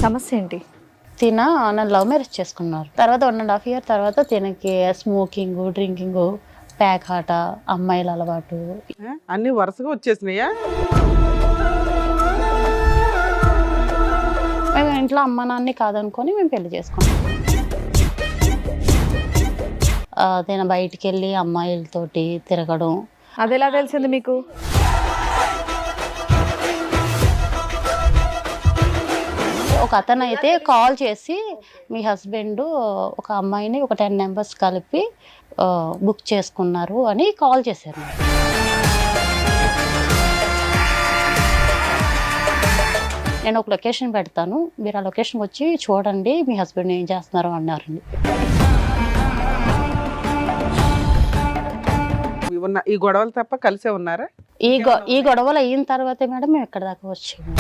సమస్య ఏంటి? నన్ను లవ్ మ్యారేజ్ చేసుకున్నారు. తర్వాత 1.5 year తర్వాత తినకి స్మోకింగ్, డ్రింకింగ్, ప్యాక్ ఆట, అమ్మాయిల అలవాటు అన్ని వరుసగా వచ్చేసినాయా? మేము ఇంట్లో అమ్మ నాన్ని కాదనుకొని మేము పెళ్లి చేసుకున్నాం. తిన బయటికి వెళ్ళి అమ్మాయిలతోటి తిరగడం. అది ఎలా తెలిసింది మీకు? ఒక అతను అయితే కాల్ చేసి మీ హస్బెండ్ ఒక అమ్మాయిని ఒక 10 members కలిపి బుక్ చేసుకున్నారు అని కాల్ చేశారు. నేను ఒక లొకేషన్ పెడతాను, మీరు ఆ లొకేషన్కి వచ్చి చూడండి మీ హస్బెండ్ ఏం చేస్తున్నారు అన్నారండి. ఈ గొడవలు తప్ప కలిసే ఉన్నారా? ఈ గొడవలు అయిన తర్వాతే మేడం మేము ఇక్కడ దాకా వచ్చాము.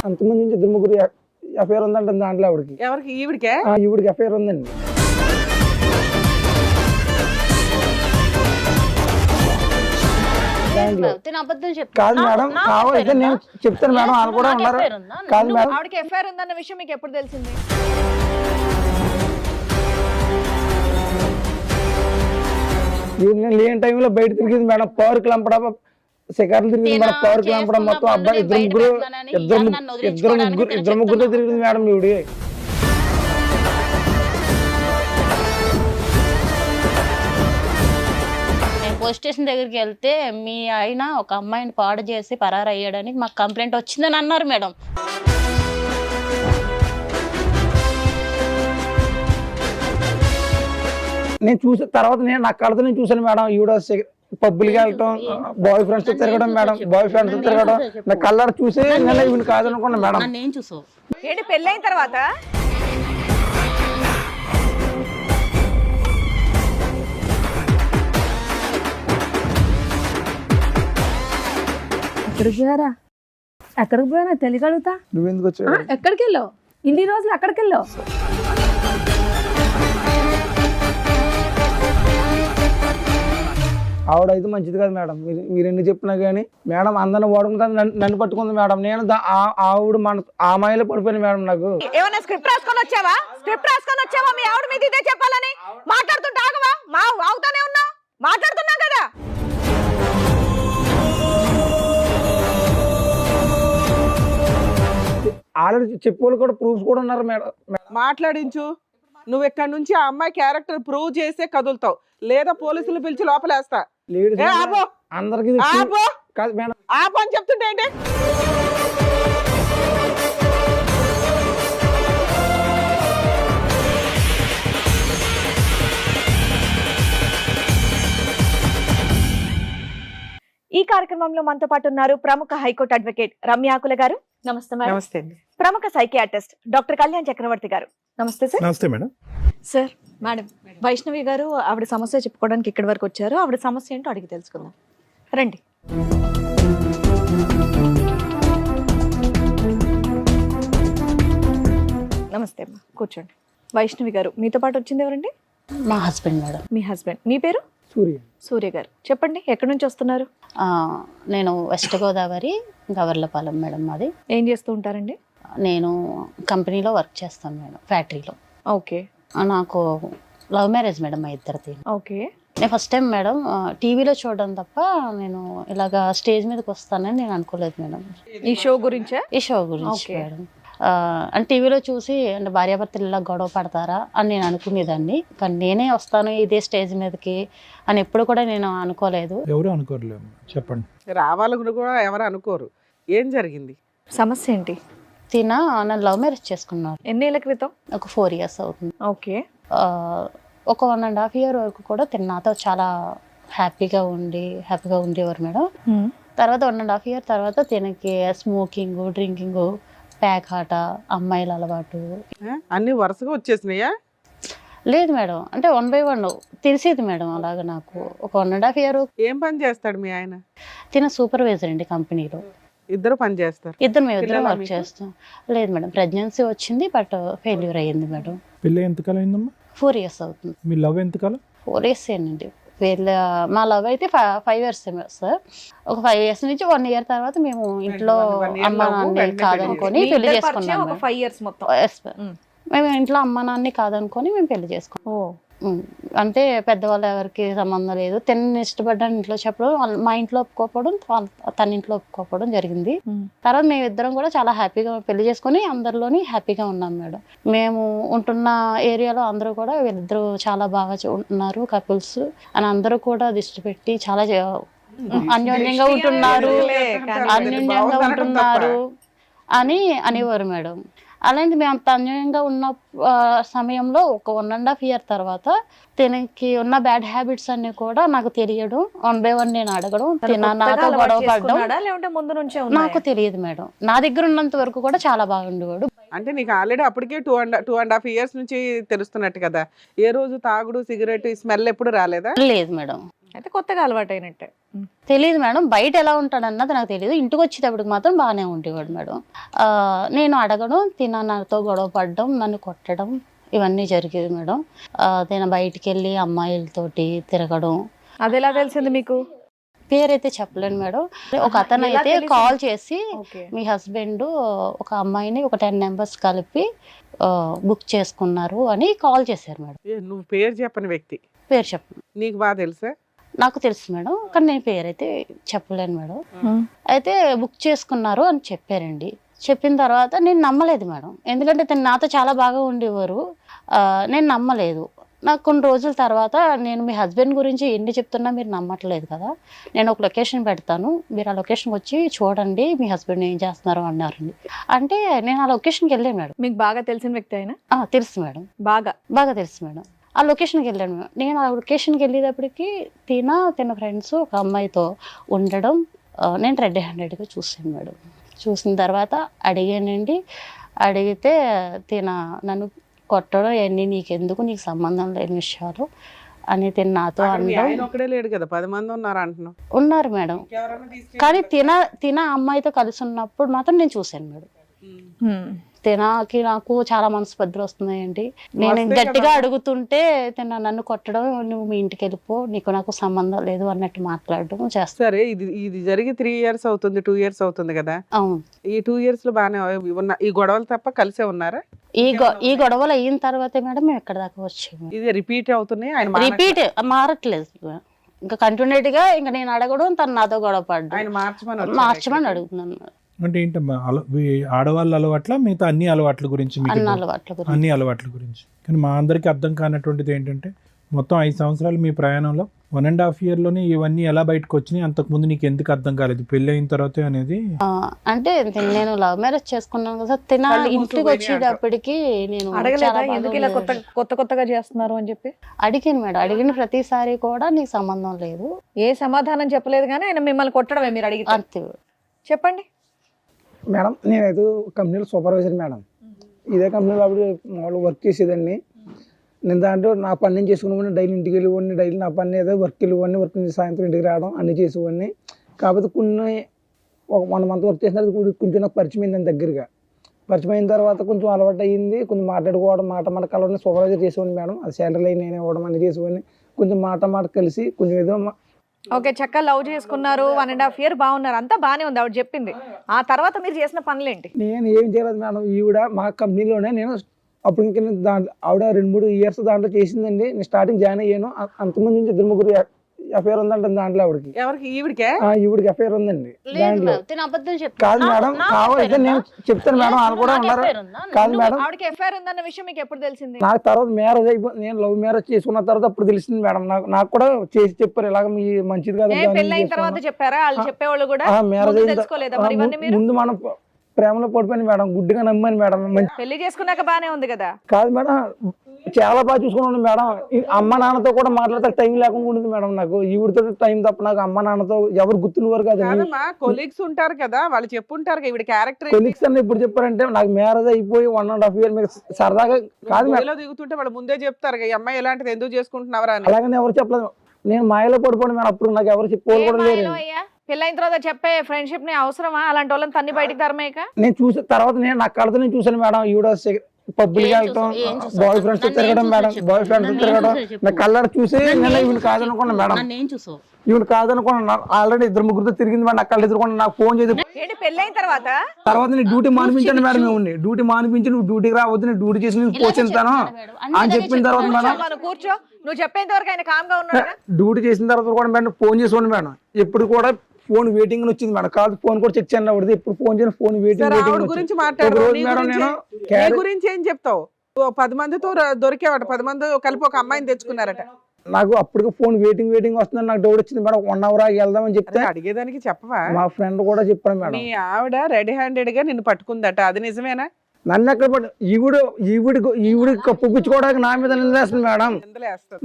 అంతమంది నుంచి 2-3 అఫేర్ ఉందంటే దాంట్లో ఆవిడకి. ఎవరికి? ఈవిడికే? ఈవిడికి అఫేర్ ఉందండి. కాదు మేడం, కావాలంటే నేను చెప్తాను మేడం, వాళ్ళు కూడా ఉన్నారు. కాదు మేడం, ఆవిడకి ఎఫ్ఐఆర్ ఉందన్న విషయం మీకు ఎప్పుడు తెలిసింది? నేను లేని టైంలో బయట తిరిగింది మేడం, పార్కులు అమ్మడం, శిఖర్లు తిరిగింది మేడం, పార్కులు అమ్మడం, మొత్తం అబ్బాయి ఇద్దరు ముగ్గురుతో తిరిగింది మేడం ఈవిడి. పోలీస్ స్టేషన్ దగ్గరికి వెళ్తే మీ ఆయన ఒక అమ్మాయిని పాడు చేసి పరారు అయ్యాడని మాకు కంప్లైంట్ వచ్చిందని అన్నారు మేడం. నేను చూసిన తర్వాత నా కళ్ళతో నేను చూసాను మేడం, ఈవిడ పబ్బులకి వెళ్ళటం, బాయ్ ఫ్రెండ్స్ తో తిరగడం మేడం, బాయ్ ఫ్రెండ్స్ తో తిరగడం నా కళ్ళ చూసి నేను ఈవిని కాదనుకున్నా మేడం. నేను చూసావు ఏంటి పెళ్ళైన తర్వాత? ఎక్కడికి పోయారా తెలియగలుగుతా? నువ్వెందుకు వచ్చావు? ఎక్కడికి వెళ్ళావు? ఇన్ని రోజులు ఎక్కడికి వెళ్ళావు? ఆవిడ అయితే మంచిది కాదు మేడం, మీరు ఎన్ని చెప్పినా కానీ మేడం అందరిని ఓడుకుంటుంది, నన్ను పట్టుకుంది మేడం. నేను ఆవిడ మన ఆ మాయలో పడిపోయాను మేడం. నాకు ఏమన్నా స్క్రిప్ట్ రాసుకొని వచ్చావా? స్క్రిప్ట్ రాసుకొని వచ్చావా? మీ ఆవిడ మీద ఇదే చెప్పాలని మాట్లాడుతుంటే ఆగవా? ఆగుతానే ఉన్నావు, మాట్లాడుతున్నావు కదా. ఆల్రెడీ చెప్పేవాళ్ళు కూడా ప్రూఫ్స్ కూడా ఉన్నారు మేడం. మాట్లాడించు. నువ్వు ఇక్కడ నుంచి ఆ అమ్మాయి క్యారెక్టర్ ప్రూవ్ చేసే కదులుతావు, లేదా పోలీసులు పిలిచి లోపలేస్తా. అందరికి కాదు మేడం, ఆపు అని చెప్తుంటే ఏంటి? ఈ కార్యక్రమంలో మనతో పాటు ఉన్నారు ప్రముఖ హైకోర్టు అడ్వకేట్ రమ్యాకుల గారు. నమస్తే మేడం. నమస్తే అండి. ప్రముఖ సైకియాట్రిస్ట్ డాక్టర్ కళ్యాణ్ చక్రవర్తి గారు. నమస్తే సార్. నమస్తే మేడం. సార్, మేడం వైష్ణవి గారు ఆవిడ సమస్య చెప్పుకోవడానికి ఇక్కడి వరకు వచ్చారు. ఆవిడ సమస్య ఏంటో అడిగి తెలుసుకుందాం, రండి. నమస్తే అమ్మా, కూర్చోండి. వైష్ణవి గారు, మీతో పాటు వచ్చింది ఎవరండి? మా హస్బెండ్ మేడం. మీ హస్బెండ్. మీ పేరు? సూర్య గారు. చెప్పండి, ఎక్కడి నుంచి వస్తున్నారు? నేను వెస్ట్ గోదావరి గవర్లపాలెం మేడం. మాది. ఏం చేస్తూ ఉంటారండి? నేను కంపెనీలో వర్క్ చేస్తాను మేడం, ఫ్యాక్టరీలో. ఓకే. నాకు లవ్ మ్యారేజ్ మేడం మా ఇద్దరిది. ఓకే. నేను ఫస్ట్ టైం మేడం టీవీలో చూడడం తప్ప నేను ఇలాగా స్టేజ్ మీదకి వస్తానని నేను అనుకోలేదు మేడం. ఈ షో గురించా? ఈ షో గురించి మేడం. అంటే టీవీలో చూసి అంటే భార్యాభర్తలు ఇలా గొడవ పడతారా అని నేను అనుకునేదాన్ని, కానీ నేనే వస్తాను ఇదే స్టేజ్ మీదకి అని ఎప్పుడు కూడా నేను అనుకోలేదు. ఎవరు అనుకోరలేదు. చెప్పండి. రావాలని కూడా ఎవరు అనుకోరు. ఏం జరిగింది? సమస్య ఏంటి? నన్ను లవ్ మ్యారేజ్ చేసుకున్నారు. ఎన్నేళ్ల క్రితం? ఒక 4 years అవుతుంది. ఓకే. ఒక 1.5 year వరకు కూడా నాతో చాలా హ్యాపీగా ఉండేవారు మేడం. తర్వాత 1.5 year తర్వాత తినకి స్మోకింగ్, డ్రింకింగ్, ప్యాక్ ఆట, అమ్మాయిల అలవాటు అన్ని వరుసగా వచ్చేసినాయా? లేదు మేడం, అంటే 1 by 1 తెలిసేది మేడం. అలాగా నాకు ఒక 1.5 year. ఏం పని చేస్తాడు మీ ఆయన? సూపర్వైజర్ అండి కంపెనీలో. ఇద్దరు పని చేస్తారు? మేము ఇద్దరు వర్క్ చేస్తాం. లేదు మేడం, ప్రెగ్నెన్సీ వచ్చింది బట్ ఫెయిల్యూర్ అయ్యింది మేడం. పెళ్ళి ఎంతకాలం అయిందమ్మా? 4 years అవుతుంది. మీ లవ్ ఎంతకాలం? 4 years ఏనండి. మా లవ్ అయితే 5 years సార్. ఒక 5 years నుంచి 1 year తర్వాత మేము ఇంట్లో 1 year అమ్మ లవ్, నాన్ని వెంటనే కాదనుకొని మీ పెళ్లి ఇద్దరి పరిచయం చేసుకున్నాం ఒక 5 years మొత్తం. Yes, sir. మేము ఇంట్లో అమ్మ నాన్ని కాదనుకొని మేము పెళ్లి చేసుకున్నాం. అంటే పెద్దవాళ్ళు ఎవరికి సంబంధం లేదు. తనని ఇష్టపడ్డాను ఇంట్లో చెప్పడం, మా ఇంట్లో ఒప్పుకోకపోవడం, తన ఇంట్లో ఒప్పుకోకపోవడం జరిగింది. తర్వాత మేమిద్దరం కూడా చాలా హ్యాపీగా పెళ్లి చేసుకొని అందరిలోని హ్యాపీగా ఉన్నాం మేడం. మేము ఉంటున్న ఏరియాలో అందరూ కూడా వీళ్ళిద్దరూ చాలా బాగా ఉన్నారు కపుల్స్ అని అందరూ కూడా దిష్టి పెట్టి చాలా అన్యోన్యంగా ఉంటున్నారు, అన్యోన్యంగా ఉంటున్నారు అని అనేవారు మేడం. అలాంటి మేము అంత అన్యాయంగా ఉన్న సమయంలో ఒక 1.5 year తర్వాత తనకి ఉన్న బ్యాడ్ హ్యాబిట్స్ అన్ని కూడా నాకు తెలియడం, 1 by 1 నేను అడగడం, నాతో గొడవ పడడం లేదంటే ముందు నుంచే నాకు తెలియదు మేడం. నా దగ్గర ఉన్నంత వరకు కూడా చాలా బాగుండేవాడు. అంటే నీకు ఆల్రెడీ అప్పటికే 2.5 years నుంచి తెలుస్తున్నట్టు కదా, ఏ రోజు తాగుడు సిగరెట్ స్మెల్ ఎప్పుడు రాలేదా? లేదు మేడం. అయితే కొత్తగా అలవాటు అయినట్టే. తెలియదు మేడం, బయట ఎలా ఉంటాడన్నది నాకు తెలియదు. ఇంటికి వచ్చేటప్పటికి మాత్రం బాగానే ఉండేవాడు మేడం. నేను అడగడం, నాతో గొడవ పడడం, నన్ను కొట్టడం ఇవన్నీ జరిగేది మేడం. నేను బయటికి వెళ్ళి అమ్మాయిలతోటి తిరగడం. అది ఎలా తెలిసింది మీకు? పేరైతే చెప్పలేను మేడం. ఒక అతను అయితే కాల్ చేసి మీ హస్బెండ్ ఒక అమ్మాయిని ఒక 10 members కలిపి బుక్ చేసుకున్నారు అని కాల్ చేశారు మేడం. నువ్వు పేరు చెప్పని వ్యక్తి పేరు చెప్పను. నీకు బాగా తెలుసా? నాకు తెలుసు మేడం, కానీ నేను పేరైతే చెప్పలేను మేడం. అయితే బుక్ చేసుకున్నారు అని చెప్పారండి. చెప్పిన తర్వాత నేను నమ్మలేదు మేడం, ఎందుకంటే తను నాతో చాలా బాగా ఉండేవారు. నేను నమ్మలేదు. నాకు కొన్ని రోజుల తర్వాత నేను మీ హస్బెండ్ గురించి ఎన్ని చెప్తున్నా మీరు నమ్మట్లేదు కదా, నేను ఒక లొకేషన్ పెడతాను, మీరు ఆ లొకేషన్కి వచ్చి చూడండి మీ హస్బెండ్ ఏం చేస్తున్నారు అన్నారండి. అంటే నేను ఆ లొకేషన్కి వెళ్ళాను మేడం. మీకు బాగా తెలిసిన వ్యక్తి అయినా? తెలుసు మేడం, బాగా తెలుసు మేడం. ఆ లొకేషన్కి వెళ్ళాను మేడం. నేను ఆ లొకేషన్కి వెళ్ళేటప్పటికి తన ఫ్రెండ్స్ ఒక అమ్మాయితో ఉండడం నేను రెడ్ హ్యాండెడ్గా చూసాను మేడం. చూసిన తర్వాత అడిగానండి. అడిగితే నన్ను కొట్టడం ఇవన్నీ నీకెందుకు, నీకు సంబంధం లేని విషయాలు అని నాతో అనడం. ఒక్కడే లేడు కదా, 10 మంది ఉన్నారు అంటున్నావు. ఉన్నారు మేడం, కానీ తిన అమ్మాయితో కలిసి ఉన్నప్పుడు మాత్రం నేను చూశాను మేడం. నాకు చాలా మనస్పర్ధలు వస్తున్నాయండి. నేను గట్టిగా అడుగుతుంటే నన్ను కొట్టడం, నువ్వు మీ ఇంటికి వెళ్ళిపో, నీకు నాకు సంబంధం లేదు అన్నట్టు మాట్లాడడం చేస్తాను. సరే, ఇది జరిగి 3 years అవుతుంది, 2 years అవుతుంది కదా. అవును. ఈ 2 years లో బాగానే ఉన్న ఈ గొడవలు తప్ప కలిసే ఉన్నారా? ఈ గొడవలు అయిన తర్వాతే మేడం మేము ఎక్కడ దాకా వచ్చాము. ఇది రిపీట్ అవుతున్నాయి, ఆయన రిపీట్ మారట్లేదు. ఇంకా కంటిన్యూటీ గా ఇంకా నేను అడగడం, తను నాతో గొడవ పడ్డం, ఆయన మార్చమని అడుగుతున్నాను. అంటే ఏంటమ్మా ఆడవాళ్ళ అలవాట్ల మిగతా అన్ని అలవాట్ల గురించి అన్ని అలవాట్ల గురించి? కానీ మా అందరికీ అర్థం కానటువంటిది ఏంటంటే మొత్తం 5 సంవత్సరాలు మీ ప్రయాణంలో 1.5 year లోనే ఇవన్నీ ఎలా బయటకు వచ్చినాయి, అంతకుముందు నీకు ఎందుకు అర్థం కాలేదు పెళ్లి అయిన తర్వాత అనేది? అంటే నేను లవ్ మ్యారేజ్ చేసుకున్నాను కదా, తిన ఇంటికి వచ్చేటప్పటికి నేను కొత్తగా చేస్తున్నారు అని చెప్పి అడిగాను మేడం. అడిగిన ప్రతిసారి కూడా నీకు సంబంధం లేదు, ఏ సమాధానం చెప్పలేదు, కానీ ఆయన మిమ్మల్ని కొట్టడమే మీరు అడిగి. అంతే. చెప్పండి మేడం. నేనైతే కంపెనీలో సూపర్వైజర్ మేడం. ఇదే కంపెనీలో అప్పుడు మామూలు వర్క్ చేసేదాన్ని. నేను దాంట్లో నా పని నేను చేసుకునేవాడిని, డైలీ ఇంటికి వెళ్ళేవాడిని, డైలీ నా పని ఏదో వర్క్ వెళ్ళేవాడిని, వర్క్ నుంచి సాయంత్రం ఇంటికి రావడం అన్నీ చేసేవాడిని. కాకపోతే ఒక 1 month వర్క్ చేసిన తర్వాత కొంచెం నాకు పరిచయం అయింది దగ్గరగా. పరిచయం అయిన తర్వాత కొంచెం అలవాటు అయ్యింది, కొంచెం మాట్లాడుకోవడం, మాట కలవడం, సూపర్వైజర్ చేసేవాడిని మేడం. అది శాలరీ నేను ఇవ్వడం అన్నీ చేసేవాడిని. కొంచెం మాట కలిసి కొంచెం ఏదో ఓకే, చక్కగా లవ్ చేసుకున్నారు, 1.5 year బాగున్నారు, అంతా బాగానే ఉంది ఆవిడ చెప్పింది. ఆ తర్వాత మీరు చేసిన పనులేంటి? నేను ఏం చేయలేదు మేడం. ఈవిడ మా కంపెనీలోనే నేను అప్పుడు ఇంకా దాంట్లో ఆవిడ 2-3 years దాంట్లో చేసిందండి. నేను స్టార్టింగ్ జాయిన్ అయ్యాను. అంతకుముందు నుంచి 2-3 ఎఫ్ఐఆర్ ఉందంట దాంట్లో ఆవిడకి. ఈవిడికి ఎఫ్ఐఆర్ ఉందండి దాంట్లో. కాదు మేడం, కావాలంటే నేను చెప్తాను మేడం, వాళ్ళు కూడా ఉన్నారు. కాదు మేడం, ఆవిడకి ఎఫ్ఐఆర్ ఉందన్న విషయం మీకు ఎప్పుడు తెలిసింది? నాకు తర్వాత మ్యారేజ్ అయిపోయి నేను లవ్ మ్యారేజ్ చేసుకున్న తర్వాత అప్పుడు తెలిసింది మేడం. నాకు కూడా చేసి చెప్పారు, ఇలాగ మీ మంచిది కదా. పెళ్ళైన తర్వాత చెప్పారా? వాళ్ళు చెప్పేవాళ్ళు కూడా మ్యారేజ్ తెలుసుకోలేదా మరి ఇవన్నీ మీరు? ముందు మనం ప్రేమలో పడిపోయింది మేడం, గుడ్డిగా నమ్మాను మేడం. పెళ్లి చేసుకున్నాక బానే ఉంది కదా? కాదు మేడం, చాలా బాగా చూసుకున్నాను మేడం. అమ్మ నాన్నతో కూడా మాట్లాడితే టైం లేకుండా ఉండదు మేడం. నాకు ఈవిడితో టైం తప్ప నాకు అమ్మ నాన్నతో ఎవరు గుర్తున్నవారు కాదు. కొలీగ్స్ ఉంటారు కదా, వాళ్ళు చెప్పుంటారు ఈవిడ క్యారెక్టర్. కొలీగ్స్ అని ఎప్పుడు చెప్పారంటే నాకు మ్యారేజ్ అయిపోయి 1.5 year మీకు సరదాగా కాదు మేడం దిగుతుంటే వాళ్ళు ముందే చెప్తారు ఈ అమ్మాయి ఎలాంటిది ఎందుకు చేసుకుంటున్నావరా అని. అలాగని ఎవరు చెప్పలేదు. నేను మాయలో పడిపోయాను మేడం. అప్పుడు నాకు ఎవరు చెప్పుకోవాలి కూడా లేదు. పెళ్ళైన తర్వాత చెప్పే ఫ్రెండ్షిప్ ని అవసరమా? అలాంటి వాళ్ళని తన్ని బయటికి తరమేక నేను చూసిన తర్వాత నా కళ్ళతో నేను చూసాను మేడం. ఈవిడ పబ్బులకి వెళ్తాం, బాయ్ ఫ్రెండ్స్ తిరగడం మేడం, బాయ్ ఫ్రెండ్స్ తిరగడం. నా కళ్ళారు చూసి నేను ఈవిడ కాదనుకున్నా మేడం, ఈవిడ కాదనుకున్నా. ఆల్రెడీ 2-3 తిరిగింది మేడం. నా కళ్ళు ఎదురుకున్నా, నాకు ఫోన్ చేసి ఏంటి పెళ్ళైన తర్వాత నేను డ్యూటీ మానిపించాను మేడం. మేము డ్యూటీ మానిపించి నువ్వు డ్యూటీకి రావద్దు, నేను డ్యూటీ చేసి నేను పోషిస్తాను అని చెప్పిన తర్వాత మేడం, మనం కూర్చో, నువ్వు చెప్పేంత వరకు ఆయన కామ్ గా ఉన్నాడు. డ్యూటీ చేసిన తర్వాత కూడా మేడం ఫోన్ చేసుకోండి మేడం. ఎప్పుడు కూడా ఫోన్ వెయిటింగ్ వచ్చింది మేడం. కాదు ఫోన్ కూడా చెక్ చేయండి ఆవిడది. ఎప్పుడు ఫోన్ చేయను, ఫోన్ వెయిటింగ్ గురించి మాట్లాడు. నీ గురించి ఏం చెప్తావు? 10 మందితో దొరికేవాట, 10 మంది కలిపి ఒక అమ్మాయిని తెచ్చుకున్నారట. నాకు అప్పటికి ఫోన్ వెయిటింగ్ వస్తుందని నాకు డౌట్ వచ్చింది మేడం. 1 అవర్ వెళ్దామని చెప్తే అడిగేదానికి చెప్పవా? మా ఫ్రెండ్ కూడా చెప్పాడు మేడం. మీ ఆవిడ రెడీ హ్యాండెడ్ గా నిన్ను పట్టుకుందట, అది నిజమేనా? నన్ను ఎక్కడ పట్టు ఈవిడ కప్పుపించుకోవడానికి నా మీద నిందేస్తుంది మేడం.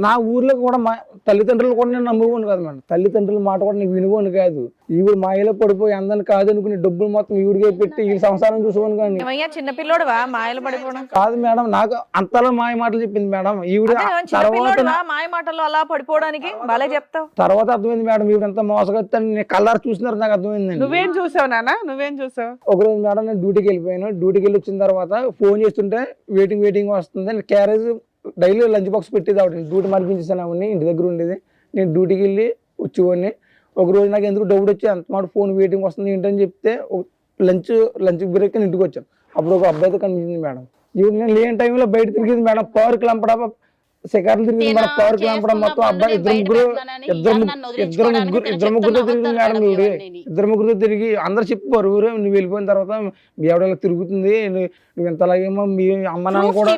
నా ఊర్లో కూడా మా తల్లిదండ్రులు కూడా నేను నమ్ముకోను కాదు మేడం. తల్లిదండ్రుల మాట కూడా నీకు వినుకోను కాదు. ఈవిడ మాయలో పడిపోయి అందరిని కాదు అనుకుని డబ్బులు మొత్తం ఈవిడికే పెట్టి ఈ సంసారం చూసుకోను కానీ చిన్నపిల్లోడువా మాయలు పడిపోవడం కాదు మేడం. నాకు అంతలా మాయ మాటలు చెప్పింది మేడం ఈవిడ. తర్వాత మాయ మాటలు అలా పడిపోవడానికి బాలే చెప్తావు. తర్వాత అర్థమైంది మేడం ఈవిడ ఎంత మోసగొచ్చని. కలర్ చూసినారు నాకు అర్థమైంది. నువ్వేం చూసావు నాన్న? నువ్వేం చూసావు? ఒకరోజు మేడం నేను డ్యూటీకి వెళ్ళిపోయాను. డ్యూటీకి వెళ్ళి వచ్చిన తర్వాత ఫోన్ చేస్తుంటే వెయిటింగ్ వస్తుంది. నేను క్యారేజ్ డైలీ లంచ్ బాక్స్ పెట్టేది ఆవిడ. డ్యూటీ మరిపించేసాను ఆవిడని, ఇంటి దగ్గర ఉండేది. నేను డ్యూటీకి వెళ్ళి వచ్చేవాడిని. ఒక రోజు నాకు ఎందుకు డౌట్ వచ్చి అంత మాట ఫోన్ వెయిటింగ్ వస్తుంది ఏంటని చెప్తే లంచ్ బ్రేక్ ఇంటికి వచ్చాను. అప్పుడు ఒక అబ్బాయితో కనిపించింది మేడం. ఇవి నేను లేని టైంలో బయట తిరిగింది మేడం. పార్క్ లంపడా శిఖర్లు తిరిగింది మేడం. పార్క్ లంపడా మొత్తం అబ్బాయి ఇద్దరు ముగ్గురుతో తిరిగింది మేడం. ఇద్దరు ముగ్గురుతో తిరిగి అందరు చెప్పారు ఊరే నువ్వు వెళ్ళిపోయిన తర్వాత మీ ఆవిడ తిరుగుతుంది, నువ్వు ఇంతలాగేమో మీ అమ్మ నాన్న కూడా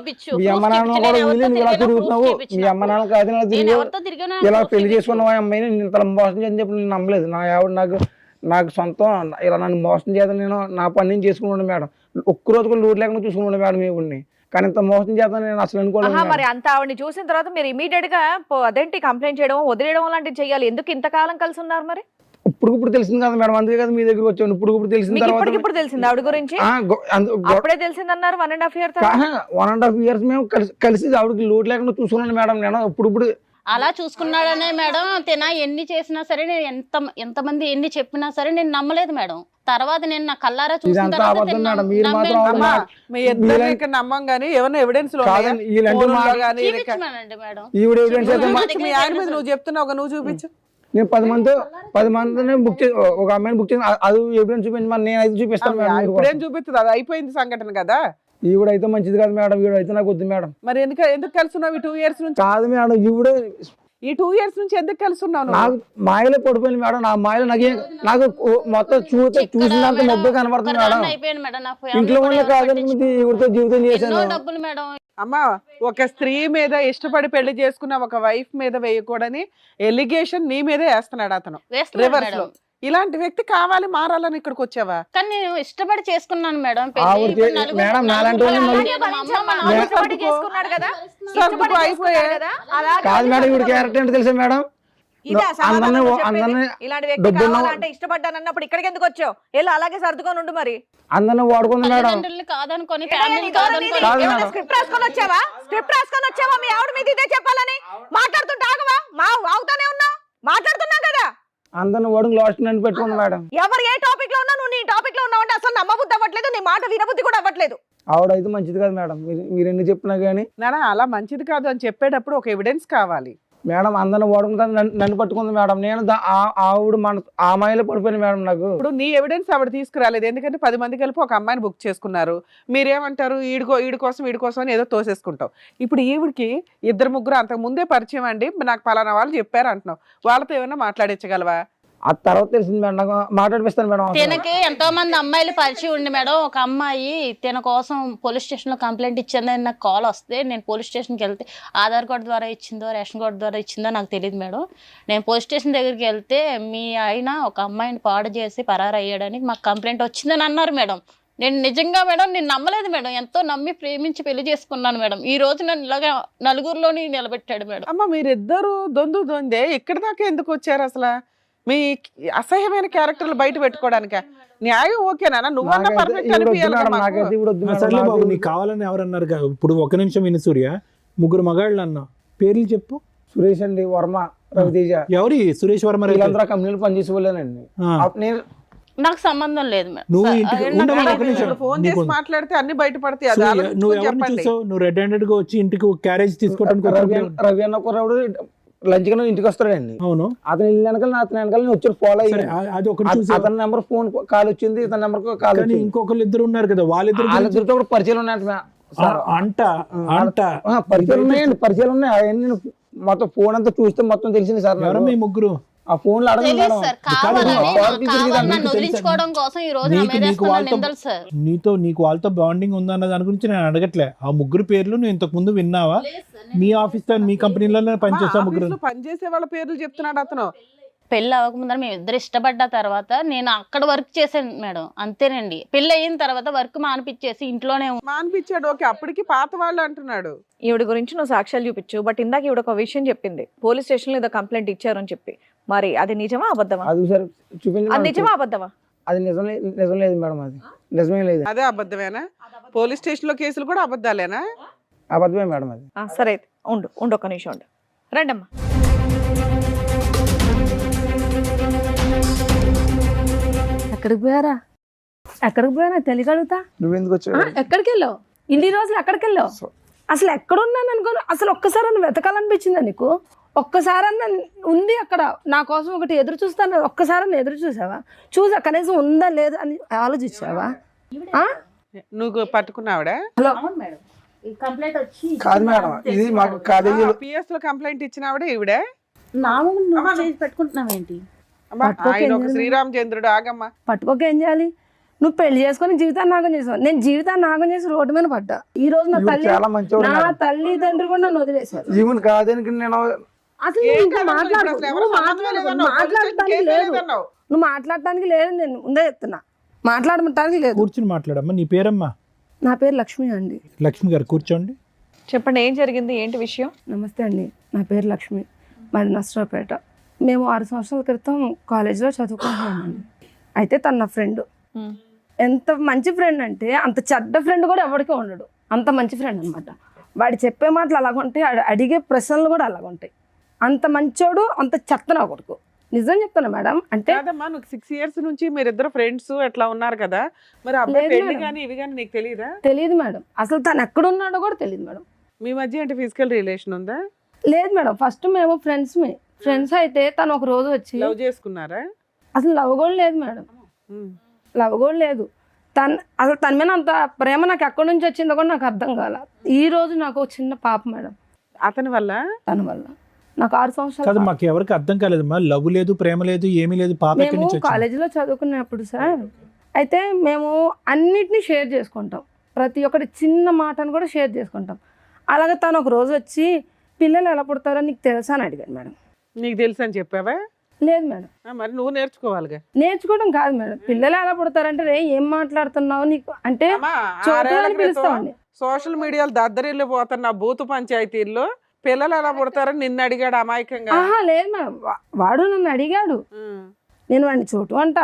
వీళ్ళు నువ్వు ఇలా తిరుగుతున్నావు, మీ అమ్మ నాన్న కాదు ఇలా తిరిగి ఇలా పెళ్లి చేసుకున్నావు ఆ అమ్మాయిని నేను ఇంత మోసం చేయని చెప్పి నేను నమ్మలేదు. నా ఆవిడ నాకు సొంతం ఇలా నన్ను మోసం చేద్దాం, నేను నా పని నేను చేసుకున్నాను మేడం. ఒక్కరోజు కూడా లోటు లేకుండా చూసుకున్నాను మేడం ఈవిడ్ని. కానీ ఇంత మోసం చేద్దాం నేను అసలు అనుకోలేదు. మరి అంత ఆవిడని చూసిన తర్వాత మీరు ఇమీడియట్ గా అదేంటి కంప్లైంట్ చేయడం, వదిలేయడం లాంటివి చేయాలి. ఎందుకు ఇంతకాలం కలిసి ఉన్నారు మరి? ఇప్పుడు తెలిసింది కదా మేడం, అందుకే కదా మీ దగ్గర వచ్చాను. ఇప్పుడు తెలిసిన తర్వాత ఇప్పుడు తెలిసింది ఆవిడ గురించి? అప్పుడే తెలిసిందన్నారు 1.5 years. 1.5 years మేము కలిసి ఆవిడకి లోటు లేకుండా చూసుకున్నాను మేడం. నేను ఇప్పుడు అలా చూసుకున్నాడనే మేడం. తిన ఎన్ని చేసినా సరే, నేను ఎంతమంది ఎన్ని చెప్పినా సరే నేను నమ్మలేదు మేడం. తర్వాత నేను నా కల్లారా చూసిన తర్వాత నమ్మం గానీ ఏమన్నా ఎవిడెన్స్ నువ్వు చెప్తున్నావు, నువ్వు చూపించు. నేను 10 మందిని బుక్ చేసి ఒక అమ్మాయిని బుక్ చేసి అది ఎవిడెన్స్ చూపించి నేను అయితే చూపిస్తాను. ఇప్పుడేం చూపిస్తుంది? అది అయిపోయింది సంఘటన కదా. ఈవిడైతే మంచిది కాదు మేడం, ఈవిడైతే నాకు వద్దు మేడం. మరి ఎందుకు కలుసున్నావు ఈ 2 years నుంచి? కాదు మేడం, ఈవిడ ఈ 2 years నుంచి ఎందుకు కలుసున్నావు? నాకు మాయలో పడిపోయింది మేడం. నా మాయలో నాకు మొత్తం చూసినంత మొబ్బే కనబడుతుంది మేడం. ఇంట్లో ఉన్న కాదని ఈవిడతో జీవితం చేశాను. అమ్మా, ఒక స్త్రీ మీద ఇష్టపడి పెళ్లి చేసుకున్న ఒక వైఫ్ మీద వేయకూడని ఎలిగేషన్ నీ మీదే వేస్తున్నాడు అతను రివర్స్ లో. ఇలాంటి వ్యక్తి కావాలి, మారాలని ఇక్కడికి వచ్చావా? కానీ నేను ఇష్టపడి చేసుకున్నాను మేడం. కాదు మేడం, ఈవిడ క్యారెక్టర్ ఏంటి తెలుసా మేడం? ఇష్టపడ్డానన్నప్పుడు ఇక్కడికి ఎందుకు వచ్చావు? ఎలా అలాగే సర్దుకొని ఉండు. మరి అందరిని వాడుకుంది మేడం. కాదనుకొని స్క్రిప్ట్ రాసుకొని వచ్చావా? మీ ఆవిడ మీద ఇదే చెప్పాలని మాట్లాడుతుంటే ఆగవా? అవుతానే ఉన్నావు, మాట్లాడుతున్నాం కదా. అందరిని వాడుకు లాస్ట్ నన్ను పెట్టుకుంది మేడం. ఎవరు ఏ టాపిక్ లో ఉన్నా నువ్వు నీ టాపిక్ లో ఉన్నావు అంటే అసలు నమ్మబుద్ధి అవ్వట్లేదు, నీ మాట వినబుద్ధి కూడా అవ్వట్లేదు. ఆవిడైతే మంచిది కాదు మేడం, మీరు ఎన్ని చెప్పినా కానీ. నానా అలా మంచిది కాదు అని చెప్పేటప్పుడు ఒక ఎవిడెన్స్ కావాలి మేడం. అందరిని వాడుకుంటా నన్ను పట్టుకుంది మేడం. నేను ఆవిడ ఆ మాయలో పడిపోయింది మేడం. నాకు ఇప్పుడు నీ ఎవిడెన్స్ ఆవిడ తీసుకురాలేదు, ఎందుకంటే 10 మంది కలిపి ఒక అమ్మాయిని బుక్ చేసుకున్నారు. మీరేమంటారు? వీడి కోసం అని ఏదో తోసేసుకుంటావు. ఇప్పుడు ఈవిడికి 2-3 అంతకు ముందే పరిచయం అండి, నాకు పలానా వాళ్ళు చెప్పారు అంటున్నావు. వాళ్ళతో ఏమైనా మాట్లాడించగలవా? ఆ తర్వాత తెలిసింది మేడం, నాకు మాట్లాడిపిస్తాను మేడం. తనకి ఎంతో మంది అమ్మాయిలు పరిచయం ఉండి మేడం. ఒక అమ్మాయి తన కోసం పోలీస్ స్టేషన్ లో కంప్లైంట్ ఇచ్చిందని నాకు కాల్ వస్తే, నేను పోలీస్ స్టేషన్కి వెళ్తే ఆధార్ కార్డు ద్వారా ఇచ్చిందో రేషన్ కార్డు ద్వారా ఇచ్చిందో నాకు తెలియదు మేడం. నేను పోలీస్ స్టేషన్ దగ్గరికి వెళ్తే మీ ఆయన ఒక అమ్మాయిని పాడు చేసి పరారు అయ్యాడని మాకు కంప్లైంట్ వచ్చిందని అన్నారు మేడం. నేను నిజంగా మేడం నేను నమ్మలేదు మేడం. ఎంతో నమ్మి ప్రేమించి పెళ్లి చేసుకున్నాను మేడం. ఈ రోజు నన్ను ఇలాగా నలుగురిలోని నిలబెట్టాడు మేడం. అమ్మ, మీరిద్దరు దొందే ఇక్కడ దాకా ఎందుకు వచ్చారు? అసలు మీ అసహ్యమైన క్యారెక్టర్లు బయట పెట్టుకోవడానిక? న్యాయం ఓకేనా? నువ్వన్నా పర్ఫెక్ట్ అనిపించాలి. నీకు కావాలని ఎవరన్నారు? ఇప్పుడు 1 నిమిషం విని సూర్య, 3 మగాళ్ళు అన్నా పేర్లు చెప్పు. సురేష్ అండి, వర్మ, రవితేజ. ఎవరి సురేష్ వర్మ? వీళ్ళందరూ కంపెనీలు పనిచేసేవాళ్ళేనండి. నాకు సంబంధం లేదు మేడం. నువ్వు ఇంటికి ఉండమని ఒక నిమిషం. ఇప్పుడు ఫోన్ చేసి మాట్లాడితే అన్ని బయటపడతాయి, అది నువ్వు ఆలోచించుకొని ఎవరిని చెప్పండి. చూసావు? నువ్వు రెడ్ హ్యాండెడ్ గా వచ్చి ఇంటికి క్యారేజ్ తీసుకోవడానికి రవి అన్న కుర్రాడు లంచ్ కింద ఇంటికి వస్తాడండి. అవును అతను ఇల్లు వెనకాల అతని వెనకాల నేను వచ్చి ఫాలో సరే, అయ్యాను. అది ఒకటి చూసావు. అతని నెంబర్ ఫోన్ కాల్ వచ్చింది, ఇతని నెంబర్ కాల్ కానీ వచ్చింది. ఇంకొకరు ఇద్దరు ఉన్నారు కదా, వాళ్ళిద్దరు వాళ్ళిద్దరితో కూడా పరిచయాలు ఉన్నాయంట అంట పరిచయాలు ఉన్నాయండి, పరిచయాలు ఉన్నాయి. అవన్నీ నేను మొత్తం ఫోన్ అంతా చూస్తే మొత్తం తెలిసింది సార్ నాకు. ఎవరు మీ ముగ్గురు? ఆ ఫోన్ లో అడగండి తెలియదు మేడం. సార్, కావాలని నన్ను నీకు వదిలించుకోవడం కోసం ఈ రోజు నా నీకు మీద నీకు వేస్తున్న వాళ్ళతో నిందలు సార్. నీకు వాళ్ళతో బాండింగ్ ఉందన్న దాని గురించి నేను అడగట్లే. ఆ ముగ్గురు పేర్లు నువ్వు ఇంతకు ముందు విన్నావా? మీ ఆఫీస్ లో మీ కంపెనీలోనే పనిచేస్తా ముగ్గురు. ఆఫీస్లో పనిచేసే వాళ్ళ పేర్లు చెప్తున్నాడు అతను. పెళ్ళి అవ్వకముందర మేము ఇద్దరు ఇష్టపడ్డ తర్వాత నేను అక్కడ వర్క్ చేశాను మేడం, అంతేనండి. పెళ్ళి అయిన తర్వాత వర్క్ మానిపించేసి ఇంట్లోనే మానిపించాడు, ఓకే. అప్పటికి పాత వాళ్ళు అంటున్నాడు. ఈవిడ గురించి నువ్వు సాక్ష్యాలు చూపించు, బట్ ఇందాక ఈవిడ ఒక విషయం చెప్పింది, పోలీస్ స్టేషన్ లో ఏదో కంప్లైంట్ ఇచ్చారు అని చెప్పి. మరి అది నిజమా అబద్ధమా? అది సార్ చూపించండి అది మేడం. నిజమా అబద్ధమా? అది నిజం లేదు మేడం, అది నిజమే లేదు, అదే అబద్ధమేనా? పోలీస్ స్టేషన్ లో కేసులు కూడా అబద్ధాలేనా? అబద్ధమే మేడం అది. సరే అయితే ఉండు ఒక్క నిమిషం ఉండు. రండమ్మా. ఎక్కడికి పోయారా తెలియగలుగుతా? నువ్వెందుకు వచ్చావు? ఎక్కడికి వెళ్ళావు? ఇన్ని రోజులు ఎక్కడికి వెళ్ళావు? అసలు ఎక్కడున్నాను అనుకో, అసలు ఒక్కసారి వెతకాలనిపించిందా నీకు? ఒక్కసారన్న ఉంది అక్కడ నా కోసం ఒకటి ఎదురు చూస్తాను, ఒక్కసారి ఎదురు చూసావా? చూసా కనీసం ఉందా లేదా అని ఆలోచించావా? నువ్వు పట్టుకున్నావిడా? హలో కంప్లైంట్ వచ్చి కాదు మేడం, ఇది మాకు కాలేజీలో పిఎస్ లో కంప్లైంట్ ఇచ్చినావిడే ఈవిడే? పెట్టుకుంటున్నావు ఏంటి? ఆయన ఒక శ్రీరామచంద్రుడు. ఆగమ్మా. పట్టుకోక ఏం చేయాలి? నువ్వు పెళ్లి చేసుకుని జీవితాన్ని నాగం చేసావు, నేను జీవితాన్ని నాగం చేసి రోడ్డు మీద పడ్డా. ఈ రోజు నా తల్లి చాలా మంచివాడు నా తల్లిదండ్రులు కూడా నన్ను వదిలేశారు. ఈవెన్ కాదని నేను అసలు ఏం నువ్వు ఇంకా కాదు, మాట్లాడు, ఇప్పుడు అసలు ఎవరు నువ్వు సంబంధమే లేదన్నావు, మాట్లాడటానికి కేసు లేదు, లేదన్నావు. నువ్వు మాట్లాడటానికి లేదు, నేను ముందే చెప్తున్నా, మాట్లాడటానికి లేదు. కూర్చుని మాట్లాడమ్మా. నీ పేరమ్మా? నా పేరు లక్ష్మి అండి. లక్ష్మి గారు కూర్చోండి. చెప్పండి, ఏం జరిగింది, ఏంటి విషయం? నమస్తే అండి, నా పేరు లక్ష్మి, మాది నర్సరావుపేట. మేము 6 సంవత్సరాల క్రితం కాలేజీలో చదువుకుంటున్నామండి. అయితే తన నా ఫ్రెండ్. ఎంత మంచి ఫ్రెండ్ అంటే అంత చెడ్డ ఫ్రెండ్ కూడా ఎవరికి ఉండడు, అంత మంచి ఫ్రెండ్ అనమాట. వాడు చెప్పే మాటలు అలాగుంటాయి, అడిగే ప్రశ్నలు కూడా అలాగుంటాయి. అంత మంచోడు, అంత చెత్త నా కొడుకు. నిజం చెప్తాను మేడం. అంటే కాదమ్మా, నువ్వు 6 years నుంచి మీరిద్దరు ఫ్రెండ్స్ ఎట్లా ఉన్నారు కదా, మరి అబ్బాయి పెళ్లి కానీ ఇవి కానీ నీకు తెలియదా? తెలియదు మేడం, అసలు తను ఎక్కడున్నాడో కూడా తెలియదు మేడం. మీ మధ్య అంటే ఫిజికల్ రిలేషన్ ఉందా? లేదు మేడం, ఫస్ట్ మేము ఫ్రెండ్స్ అయితే తను ఒక రోజు వచ్చి లవ్ చేసుకున్నారా? అసలు లవ్ కూడా లేదు మేడం, లవ్ కూడా లేదు. అసలు తన మీద అంత ప్రేమ నాకు ఎక్కడి నుంచి వచ్చిందో కూడా నాకు అర్థం కాల. ఈ రోజు నాకు ఒక చిన్న పాప మేడం, అతని వల్ల. తన వల్ల నాకు 6 సంవత్సరాలు. కాదు, మాకు ఎవరికి అర్థం కాలేదమ్మా. లవ్ లేదు, ప్రేమ లేదు, ఏమీ లేదు. పాప ఎక్కడి మేము నుంచి వచ్చింది? కాలేజీలో చదువుకున్నప్పుడు సార్, అయితే మేము అన్నిటినీ షేర్ చేసుకుంటాం, ప్రతి ఒక్కటి చిన్న మాటను కూడా షేర్ చేసుకుంటాం. అలాగే తను ఒక రోజు వచ్చి పిల్లలు ఎలా పుడతారో నీకు తెలుసా అని అడిగాడు మేడం. నీకు తెలుసు అని చెప్పావా? లేదు మేడం. మరి నువ్వు నేర్చుకోవాలిగా. నేర్చుకోవడం కాదు మేడం, పిల్లలు ఎలా పుడతారంటే రే ఏం మాట్లాడుతున్నావు నీకు అంటే చూద్దామని పిలుస్తామండి. సోషల్ మీడియాలో దద్దరిల్లు పోతున్న బూతు పంచాయతీల్లో పిల్లలు ఎలా పుడతారని నిన్ను అడిగాడు అమాయకంగా. లేదు మేడం, వాడు నన్ను అడిగాడు, నేను వాడిని చోటు అంట,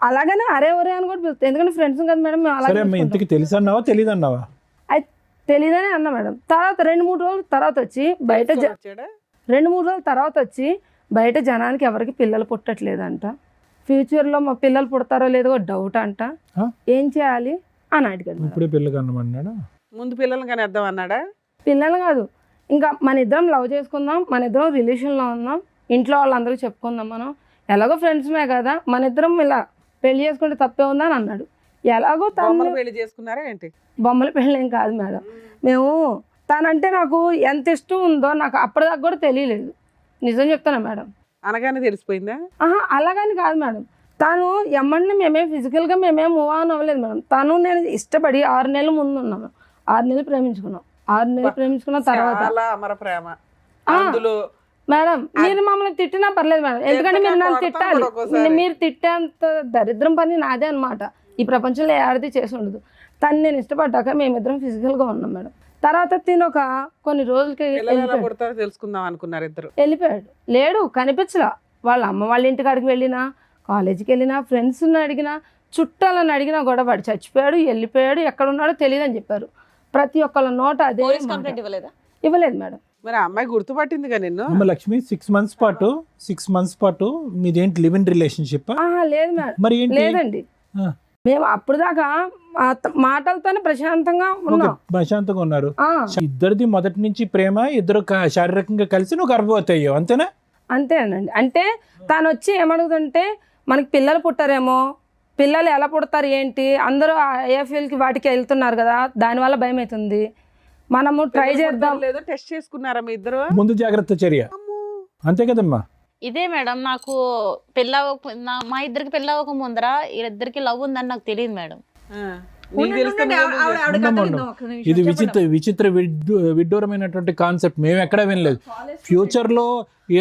అలాగనే అరే ఒరే అని కూడా పిలుస్తాను, ఎందుకంటే ఫ్రెండ్స్ కదా మేడం. మేము సరే, అలాగే ఇంతకి తెలుసు అన్నావా తెలియదు అన్నావా? అయితే తెలీదనే అన్నా మేడం. తర్వాత 2-3 రోజుల తర్వాత వచ్చి బయట 2-3 రోజుల తర్వాత వచ్చి బయట జనానికి ఎవరికి పిల్లలు పుట్టట్లేదంట, ఫ్యూచర్లో మా పిల్లలు పుడతారో లేదో డౌట్ అంట, ఏం చేయాలి అని అడిగాడు. ఇప్పుడే పిల్లలు కన్నమన్నాడా? ముందు పిల్లలు కానీ వద్దాం అన్నాడా? పిల్లలు కాదు, ఇంకా మన ఇద్దరం లవ్ చేసుకుందాం, మన ఇద్దరం రిలేషన్లో ఉందాం, ఇంట్లో వాళ్ళందరూ చెప్పుకుందాం, మనం ఎలాగో ఫ్రెండ్స్మే కదా, మన ఇద్దరం ఇలా పెళ్లి చేసుకుంటే తప్పే ఉందా అని అన్నాడు. ఎలాగో తను పెళ్లి చేసుకున్నారా ఏంటి? బొమ్మల పెళ్ళి ఏం కాదు మేడం. మేము తనంటే నాకు ఎంత ఇష్టం ఉందో నాకు అప్పటిదాకా కూడా తెలియలేదు, నిజం చెప్తాను మేడం. అనగానే తెలిసిపోయిందా? అలాగని కాదు మేడం, తను ఎమ్మడిని మేమేం ఫిజికల్గా మేమేం మూవ్ ఆన్ అవ్వలేదు మేడం. తను నేను ఇష్టపడి 6 నెలల ముందు ఉన్నాము, 6 నెలలు ప్రేమించుకున్నాం, 6 నెలలు ప్రేమించుకున్న తర్వాత అమర ప్రేమ. మేడం మీరు మమ్మల్ని తిట్టినా పర్లేదు మేడం, ఎందుకంటే మీరు నన్ను తిట్టాలి, మీరు తిట్టేంత దరిద్రం పని నాదే అనమాట, ఈ ప్రపంచంలో ఏడాది చేసి ఉండదు. తను నేను ఇష్టపడ్డాక మేమిద్దరం ఫిజికల్గా ఉన్నాం మేడం. తర్వాత తిని కొన్ని రోజులకి తెలుసుకుందాం అనుకున్నారు ఇద్దరు. వెళ్ళిపోయాడు, లేడు, కనిపించలా. వాళ్ళ అమ్మ వాళ్ళ ఇంటికాడికి వెళ్ళినా, కాలేజీకి వెళ్ళినా, ఫ్రెండ్స్ని అడిగినా, చుట్టాలని అడిగినా కూడా వాడు చచ్చిపోయాడు, వెళ్ళిపోయాడు, ఎక్కడ ఉన్నాడో తెలియదు అని చెప్పారు. ప్రతి ఒక్కళ్ళ నోట అదే. ఇవ్వలేదు ఇవ్వలేదు మేడం. మరి ఆ అమ్మాయి గుర్తుపట్టిందిగా నిన్ను. అమ్మ లక్ష్మి 6 months పాటు మీదేంటి లివ్ ఇన్ రిలేషన్షిప్? ఆహా, లేదు మేడం, మరి ఏంటి? లేదండి. ఆ. మేము అప్పుడు దాకా మాటలతోనే ప్రశాంతంగా ఓకే, ఉన్నాం. ప్రశాంతంగా ఉన్నారు. ఆ, ఇద్దరిది మొదటి నుంచి ప్రేమ, ఇద్దరు శారీరకంగా కలిసి నువ్వు గర్భవతి అయ్యావు, అంతేనా? అంతేనండి. అంటే తను వచ్చి ఏమడుగుతుంటే మనకి పిల్లలు పుట్టారేమో, పిల్లలు ఎలా పుడతారు ఏంటి, అందరూ ఏఎఫ్ఎల్కి వాటికి వెళ్తున్నారు కదా, దానివల్ల భయం అవుతుంది, మనము ట్రై చేద్దాం. లేదో టెస్ట్ చేసుకున్నారా మీ ఇద్దరు? ముందు జాగ్రత్త చర్య, అంతే కదమ్మా? ఇదే మేడం, నాకు మా ఇద్దరికి పెళ్ళి అవ్వక ముందర వీళ్ళిద్దరికి లవ్ ఉందని నాకు తెలియదు మేడం. నీకు తెలిస్తే ఇది విడ్డూరమైనటువంటి కాన్సెప్ట్, మేము ఎక్కడా వినలేదు. ఫ్యూచర్ లో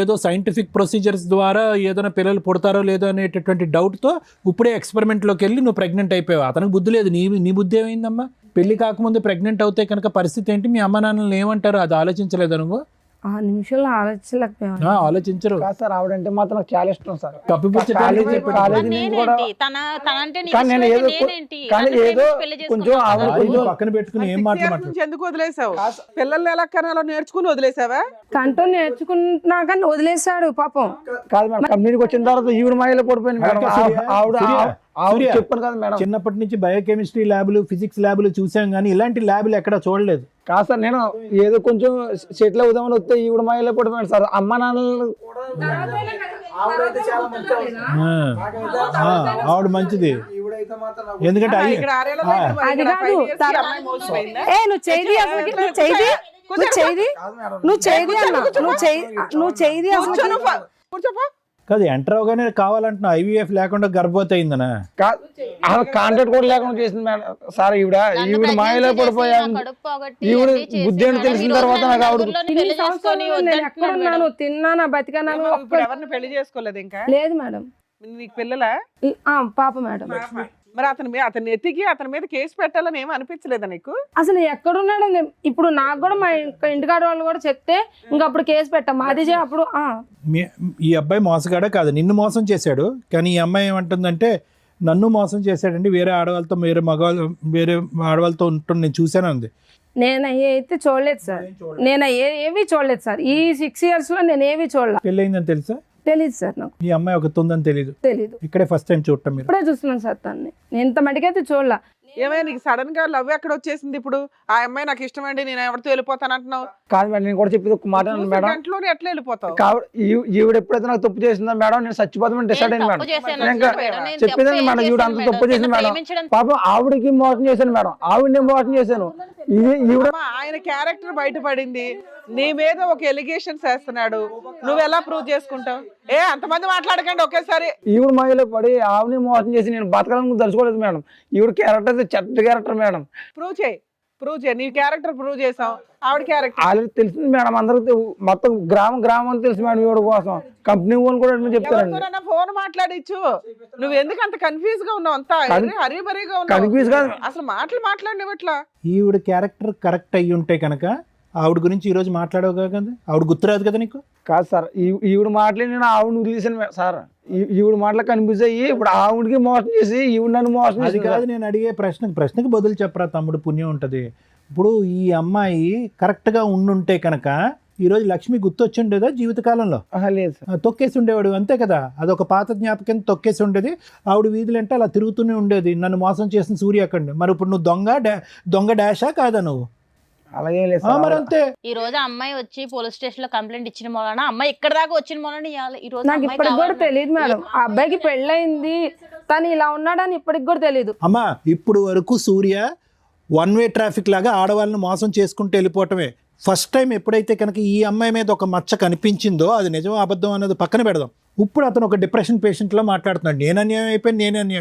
ఏదో సైంటిఫిక్ ప్రొసీజర్స్ ద్వారా ఏదైనా పిల్లలు పుడతారో లేదో అనేటటువంటి డౌట్ తో ఇప్పుడే ఎక్స్పెరిమెంట్ లోకి వెళ్ళి నువ్వు ప్రెగ్నెంట్ అయిపోయావు. అతనికి బుద్ధి లేదు, నీ బుద్ధి ఏమైందమ్మా? పెళ్లి కాకముందు ప్రెగ్నెంట్ అవుతే కనుక పరిస్థితి ఏంటి? మీ అమ్మ నాన్నలు ఏమంటారు? అది ఆలోచించలేదు నువ్వు? ఆ నిమిషంలో ఆలోచించలేకపోయాను. ఆలోచించరు. కాదు సార్, ఆవిడంటే మాత్రం నాకు చాలా ఇష్టం సార్. కప్పిపుచ్చడానికి కాలేజీ నుంచి కూడా కానీ నేను ఏదో కొంచెం ఆవిడ కొంచెం పక్కన పెట్టుకుని ఏం మాట్లాడు. ఎందుకు వదిలేసావు? పిల్లల్ని ఎలా కనాలో నేర్చుకుని వదిలేసావా? కంటూ నేర్చుకున్నా కానీ వదిలేశాడు పాపం. కాదు మేడం, కంపెనీకి వచ్చిన తర్వాత ఈవిడ మాయలో పడిపోయింది మేడం. ఆవిడ చెప్పాను కదా మేడం, చిన్నప్పటి నుంచి బయోకెమిస్ట్రీ ల్యాబ్లు, ఫిజిక్స్ ల్యాబ్లు చూసాం కానీ ఇలాంటి ల్యాబ్లు ఎక్కడ చూడలేదు. కాదు సార్, నేను ఏదో కొంచెం సెటిల్ అవుదామని వస్తే ఈవిడ మాయలో పడిపోయాను సార్. అమ్మ నాన్నలు ఆవిడ మంచిది, ఎందుకంటే ఇక్కడ ఆరేళ్ళ దగ్గర అది ఇక్కడ కాదు. 5 years కి అమ్మాయి మోసపోయిందా? నువ్వు చేయి అసలు, నువ్వు చేయి అసలు. కూర్చోపో. కాదు, ఎంటర్ అవగానే కావాలంటున్నా ఐవీఎఫ్ లేకుండా గర్భవతి అయిందనా? కాంట్రాక్ట్ కూడా లేకుండా చేసింది మేడం సార్. ఈవిడ మాయలో పడిపోయా. ఈవిడ బుద్ధి అని తెలిసిన తర్వాత నాకు ఆవిడ ఇన్ని సంవత్సరాలు నేను ఎక్కడ ఉన్నాను, తిన్నానా, బతికాను. ఇప్పుడు ఎవరిని పెళ్లి చేసుకోలేదు ఇంకా? లేదు మేడం. నీకు పిల్లలా? పాప మేడం. మరి అతన్ని ఎత్తికి అతని మీద కేసు పెట్టాలని ఏమి అనిపించలేదా నీకు? అసలు ఎక్కడున్నాడు? ఇప్పుడు నాకు కూడా మా ఇంటికాడ వాళ్ళు కూడా చెప్తే ఇంకా అప్పుడు కేసు పెట్టాం. అది అప్పుడు ఈ అబ్బాయి మోసగాడే కాదు, నిన్ను మోసం చేశాడు. కానీ ఈ అమ్మాయి ఏమంటుందంటే నన్ను మోసం చేశాడండి, వేరే ఆడవాళ్ళతో వేరే ఆడవాళ్ళతో ఉంటుంది, నేను చూశాను అంది. నేను అయితే చూడలేదు సార్, నేను ఏవి చూడలేదు సార్. ఈ 6 years లో నేను ఏవి చూడలేదు. పెళ్ళయిందని తెలుసా? తెలీదు సార్ నాకు. ఈ అమ్మాయి ఒక ఉందని తెలీదు? ఇక్కడే ఫస్ట్ టైం చూడటం మీరు? ఇప్పుడే చూస్తున్నాను సార్ తన్ని. నేను ఇంత మటుకైతే చూడలా. ఏమైనా నీకు సడన్ గా లవ్ ఎక్కడ వచ్చేసింది? ఇప్పుడు ఆ అమ్మాయి నాకు ఇష్టం అండి, నేను ఎవరితో వెళ్ళిపోతాను అంటున్నావు. కాదు మేడం, నేను కూడా చెప్పేది ఒక మాట మేడం. గంటలోనే ఎట్లా వెళ్ళిపోతావు? ఈవిడ ఎప్పుడైతే నాకు తప్పు చేసిందా మేడం, నేను చచ్చిపోతామని డిసైడ్ అయ్యాను మేడం. చెప్పేదండి మేడం, ఈవిడ అంత తప్పు చేసింది మేడం. పాపం ఆవిడకి మోసం చేశాను మేడం, ఆవిడని మోసం చేశాను. ఈవిడ ఆయన క్యారెక్టర్ బయటపడింది, నీ మీద ఒక ఎలిగేషన్స్ వేస్తున్నాడు, నువ్వు ఎలా ప్రూవ్ చేసుకుంటావు? అంతమంది మాట్లాడకండి ఒకేసారి. ఈవిడ మాయలో పడి ఆవిడని మోసం చేసి నేను బతకాలని తలుచుకోలేదు మేడం. ఈవిడ క్యారెక్టర్ చెడ్డ క్యారెక్టర్ మేడం. ప్రూవ్ చేయి. నీ క్యారెక్టర్ ప్రూవ్ చేసాం, ఆవిడ క్యారెక్టర్ ఆల్రెడీ తెలిసింది మేడం, అందరికి మొత్తం గ్రామం తెలుసు మేడం. ఈవిడ కోసం కంపెనీ వాళ్ళు కూడా చెప్తారండి. ఫోన్ మాట్లాడిచ్చు. నువ్వు ఎందుకు అంత కన్ఫ్యూజ్ గా ఉన్నావు? అంతా హరిబరిగా కన్ఫ్యూజ్ గా అసలు మాట్లాడినట్లా. ఈవిడ క్యారెక్టర్ కరెక్ట్ అయ్యి ఉంటే కనుక ఆవిడ గురించి ఈ రోజు మాట్లాడవు కదా, ఆవిడ గుర్తురాదు కదా నీకు? కాదు సార్, ఈవిడ మాటలే నేను ఆవిడని వదిలేసాను సార్. ఈవిడ మాటలు కన్ఫ్యూజ్ అయ్యి ఇప్పుడు ఆవిడకి మోసం చేసి ఈవిడ నన్ను మోసం చేసి. కాదు, నేను అడిగే ప్రశ్నకి బదులు చెప్పరా తమ్ముడు, పుణ్యం ఉంటుంది. ఇప్పుడు ఈ అమ్మాయి కరెక్ట్ గా ఉండుంటే కనుక ఈ రోజు లక్ష్మి గుర్తొచ్చి ఉండేదా జీవితకాలంలో? లేదు సార్, తొక్కేసి ఉండేవాడు, అంతే కదా. అదొక పాత జ్ఞాపకం, తొక్కేసి ఉండేది. ఆవిడ వీధులంటే అలా తిరుగుతూనే ఉండేది, నన్ను మోసం చేసిన సూర్య అక్కడ. మరి ఇప్పుడు నువ్వు దొంగ డాషా కాదా నువ్వు? అలాగే లేదు మరి అంతే. ఈ రోజు అమ్మాయి వచ్చి పోలీస్ స్టేషన్ లో కంప్లైంట్ ఇచ్చిన మూలన, అమ్మాయి ఇక్కడ దాకా వచ్చిన మూలన ఈ రోజు నాకు ఇప్పటికి కూడా తెలియదు మేడం. ఆ అబ్బాయికి పెళ్ళయింది, తను ఇలా ఉన్నాడని ఇప్పటికి కూడా తెలియదు. అమ్మా, ఇప్పుడు వరకు సూర్య 1-way ట్రాఫిక్ లాగా ఆడవాళ్ళని మోసం చేసుకుంటూ వెళ్ళిపోవటమే. ఫస్ట్ టైం ఎప్పుడైతే కనుక ఈ అమ్మాయి మీద ఒక మచ్చ కనిపించిందో, అది నిజం అబద్ధం అన్నది పక్కన పెడదాం. ఇప్పుడు అతను ఒక డిప్రెషన్ పేషెంట్లా మాట్లాడుతున్నాడు. నేను అన్యాయం అయిపోయాను.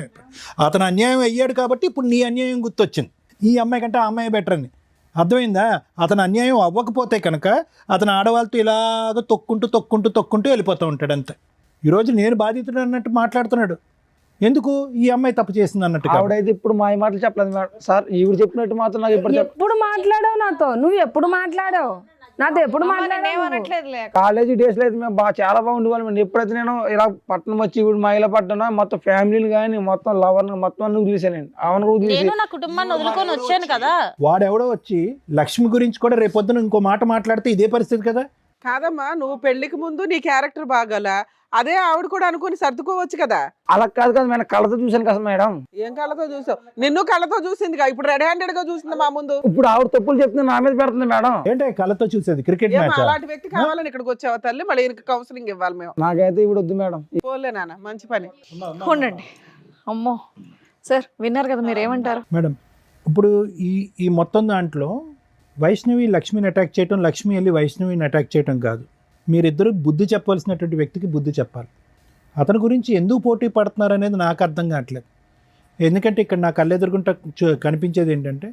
అతను అన్యాయం అయ్యాడు కాబట్టి ఇప్పుడు నీ అన్యాయం గుర్తొచ్చింది. ఈ అమ్మాయి కంటే ఆ అమ్మాయి బెటర్ అని అర్థమైందా? అతను అన్యాయం అవ్వకపోతే కనుక అతను ఆడవాళ్ళతో ఇలాగ తొక్కుంటూ వెళ్ళిపోతూ ఉంటాడు అంతే. ఈరోజు నేను బాధితుడు అన్నట్టు మాట్లాడుతున్నాడు. ఎందుకు? ఈ అమ్మాయి తప్పు చేసింది అన్నట్టు. ఆవిడైతే ఇప్పుడు మా మాటలు చెప్పలేదు మేడం సార్. ఈవిడ చెప్పినట్టు మాత్రం నాకు ఎప్పుడు మాట్లాడావు నాతో? నువ్వు ఎప్పుడు మాట్లాడావు? నాతో ఎప్పుడు అమ్మ, మాట్లాడావు నేనేం నువ్వు? అనట్లేదులే. కాలేజీ డేస్లో అయితే మేము చాలా బాగుండేవాళ్ళం. ఎప్పుడైతే నేను ఇలా పట్టణం వచ్చి ఇప్పుడు మహిళ పట్టణం మొత్తం ఫ్యామిలీని కానీ మొత్తం లవర్ని మొత్తం అన్ని వదిలేసానండి. అవును వదిలేసి నేను నా కుటుంబాన్ని వదులుకొని వచ్చాను కదా. వాడెవడో వచ్చి లక్ష్మి గురించి కూడా రేపొద్దున ఇంకో మాట మాట్లాడితే ఇదే పరిస్థితి కదా. కాదమ్మా, నువ్వు పెళ్లికి ముందు నీ క్యారెక్టర్ బాగాల, అదే ఆవిడ కూడా అనుకుని సర్దుకోవచ్చు కదా. అలా కాదు కదా మేడం, కళ్ళతో చూశాను కదా మేడం. ఏం కళ్ళతో చూసావు? నిన్ను కళ్ళతో చూసిందిగా, ఇప్పుడు రెడ్ హ్యాండెడ్ గా చూసింది మా ముందు. ఇప్పుడు ఆవిడ తప్పులు చెప్తుంది నా మీద పెడుతుంది మేడం. ఏంటి కళ్ళతో చూసేది? క్రికెట్ ఏమో మ్యాచ్. అలాంటి వ్యక్తి కావాలని ఇక్కడికి వచ్చావా తల్లి? మళ్ళీ ఈయనకి కౌన్సిలింగ్ ఇవ్వాలి మేము. నాకైతే ఇప్పుడు వద్దు మేడం. పోలే నాన్న, మంచి పని. ఉండండి. అమ్మో సార్, విన్నారు కదా, మీరు ఏమంటారు? మేడం, ఇప్పుడు ఈ మొత్తం దాంట్లో వైష్ణవి లక్ష్మిని అటాక్ చేయటం, లక్ష్మి వెళ్ళి వైష్ణవిని అటాక్ చేయటం కాదు. మీరిద్దరూ బుద్ధి చెప్పవలసినటువంటి వ్యక్తికి బుద్ధి చెప్పాలి. అతని గురించి ఎందుకు పోటీ పడుతున్నారు అనేది నాకు అర్థం కావట్లేదు. ఎందుకంటే ఇక్కడ నా కళ్ళెదురుగుంట కనిపించేది ఏంటంటే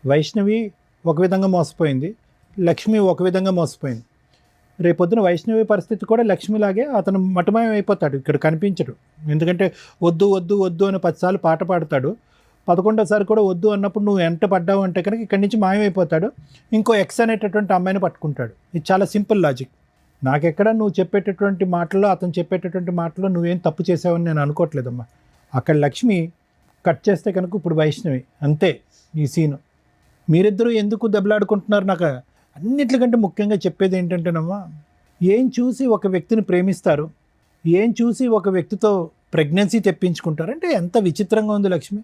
వైష్ణవి ఒక విధంగా మోసపోయింది, లక్ష్మి ఒక విధంగా మోసపోయింది. రేపొద్దున వైష్ణవి పరిస్థితి కూడా లక్ష్మిలాగే అతను మటమయం అయిపోతాడు, ఇక్కడ కనిపించడు. ఎందుకంటే వద్దు వద్దు వద్దు అని 10 సార్లు పాట పాడతాడు, 11వ కూడా వద్దు అన్నప్పుడు నువ్వు ఎంట పడ్డావు అంటే కనుక ఇక్కడి నుంచి మాయమైపోతాడు, ఇంకో ఎక్స్ అనేటటువంటి అమ్మాయిని పట్టుకుంటాడు. ఇది చాలా సింపుల్ లాజిక్. నాకెక్కడ నువ్వు చెప్పేటటువంటి మాటల్లో, అతను చెప్పేటటువంటి మాటల్లో నువ్వేం తప్పు చేసావని నేను అనుకోవట్లేదమ్మా. అక్కడ లక్ష్మి కట్ చేస్తే కనుక ఇప్పుడు వైష్ణవి, అంతే ఈ సీను. మీరిద్దరూ ఎందుకు దెబ్బలాడుకుంటున్నారు? నాకు అన్నిటికంటే ముఖ్యంగా చెప్పేది ఏంటంటేనమ్మా, ఏం చూసి ఒక వ్యక్తిని ప్రేమిస్తారు, ఏం చూసి ఒక వ్యక్తితో ప్రెగ్నెన్సీ తెప్పించుకుంటారు అంటే ఎంత విచిత్రంగా ఉంది లక్ష్మి.